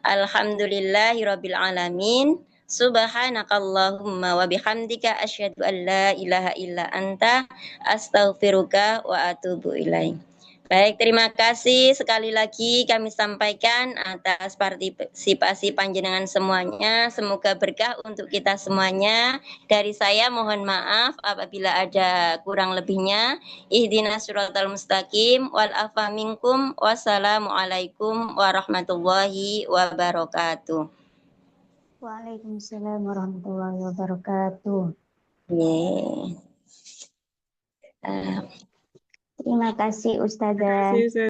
Alhamdulillahirabbil alamin. Subhanakallahumma wa bihamdika asyhadu an la ilaha illa anta astaghfiruka wa atubu ilaik. Baik, terima kasih sekali lagi kami sampaikan atas partisipasi panjenengan semuanya. Semoga berkah untuk kita semuanya. Dari saya mohon maaf apabila ada kurang lebihnya. Ihdinas siratal mustaqim wal afa minkum. Wassalamualaikum warahmatullahi wabarakatuh. Waalaikumsalam warahmatullahi wabarakatuh. Yeah. Terima kasih Ustazah. Terima kasih, Ustazah.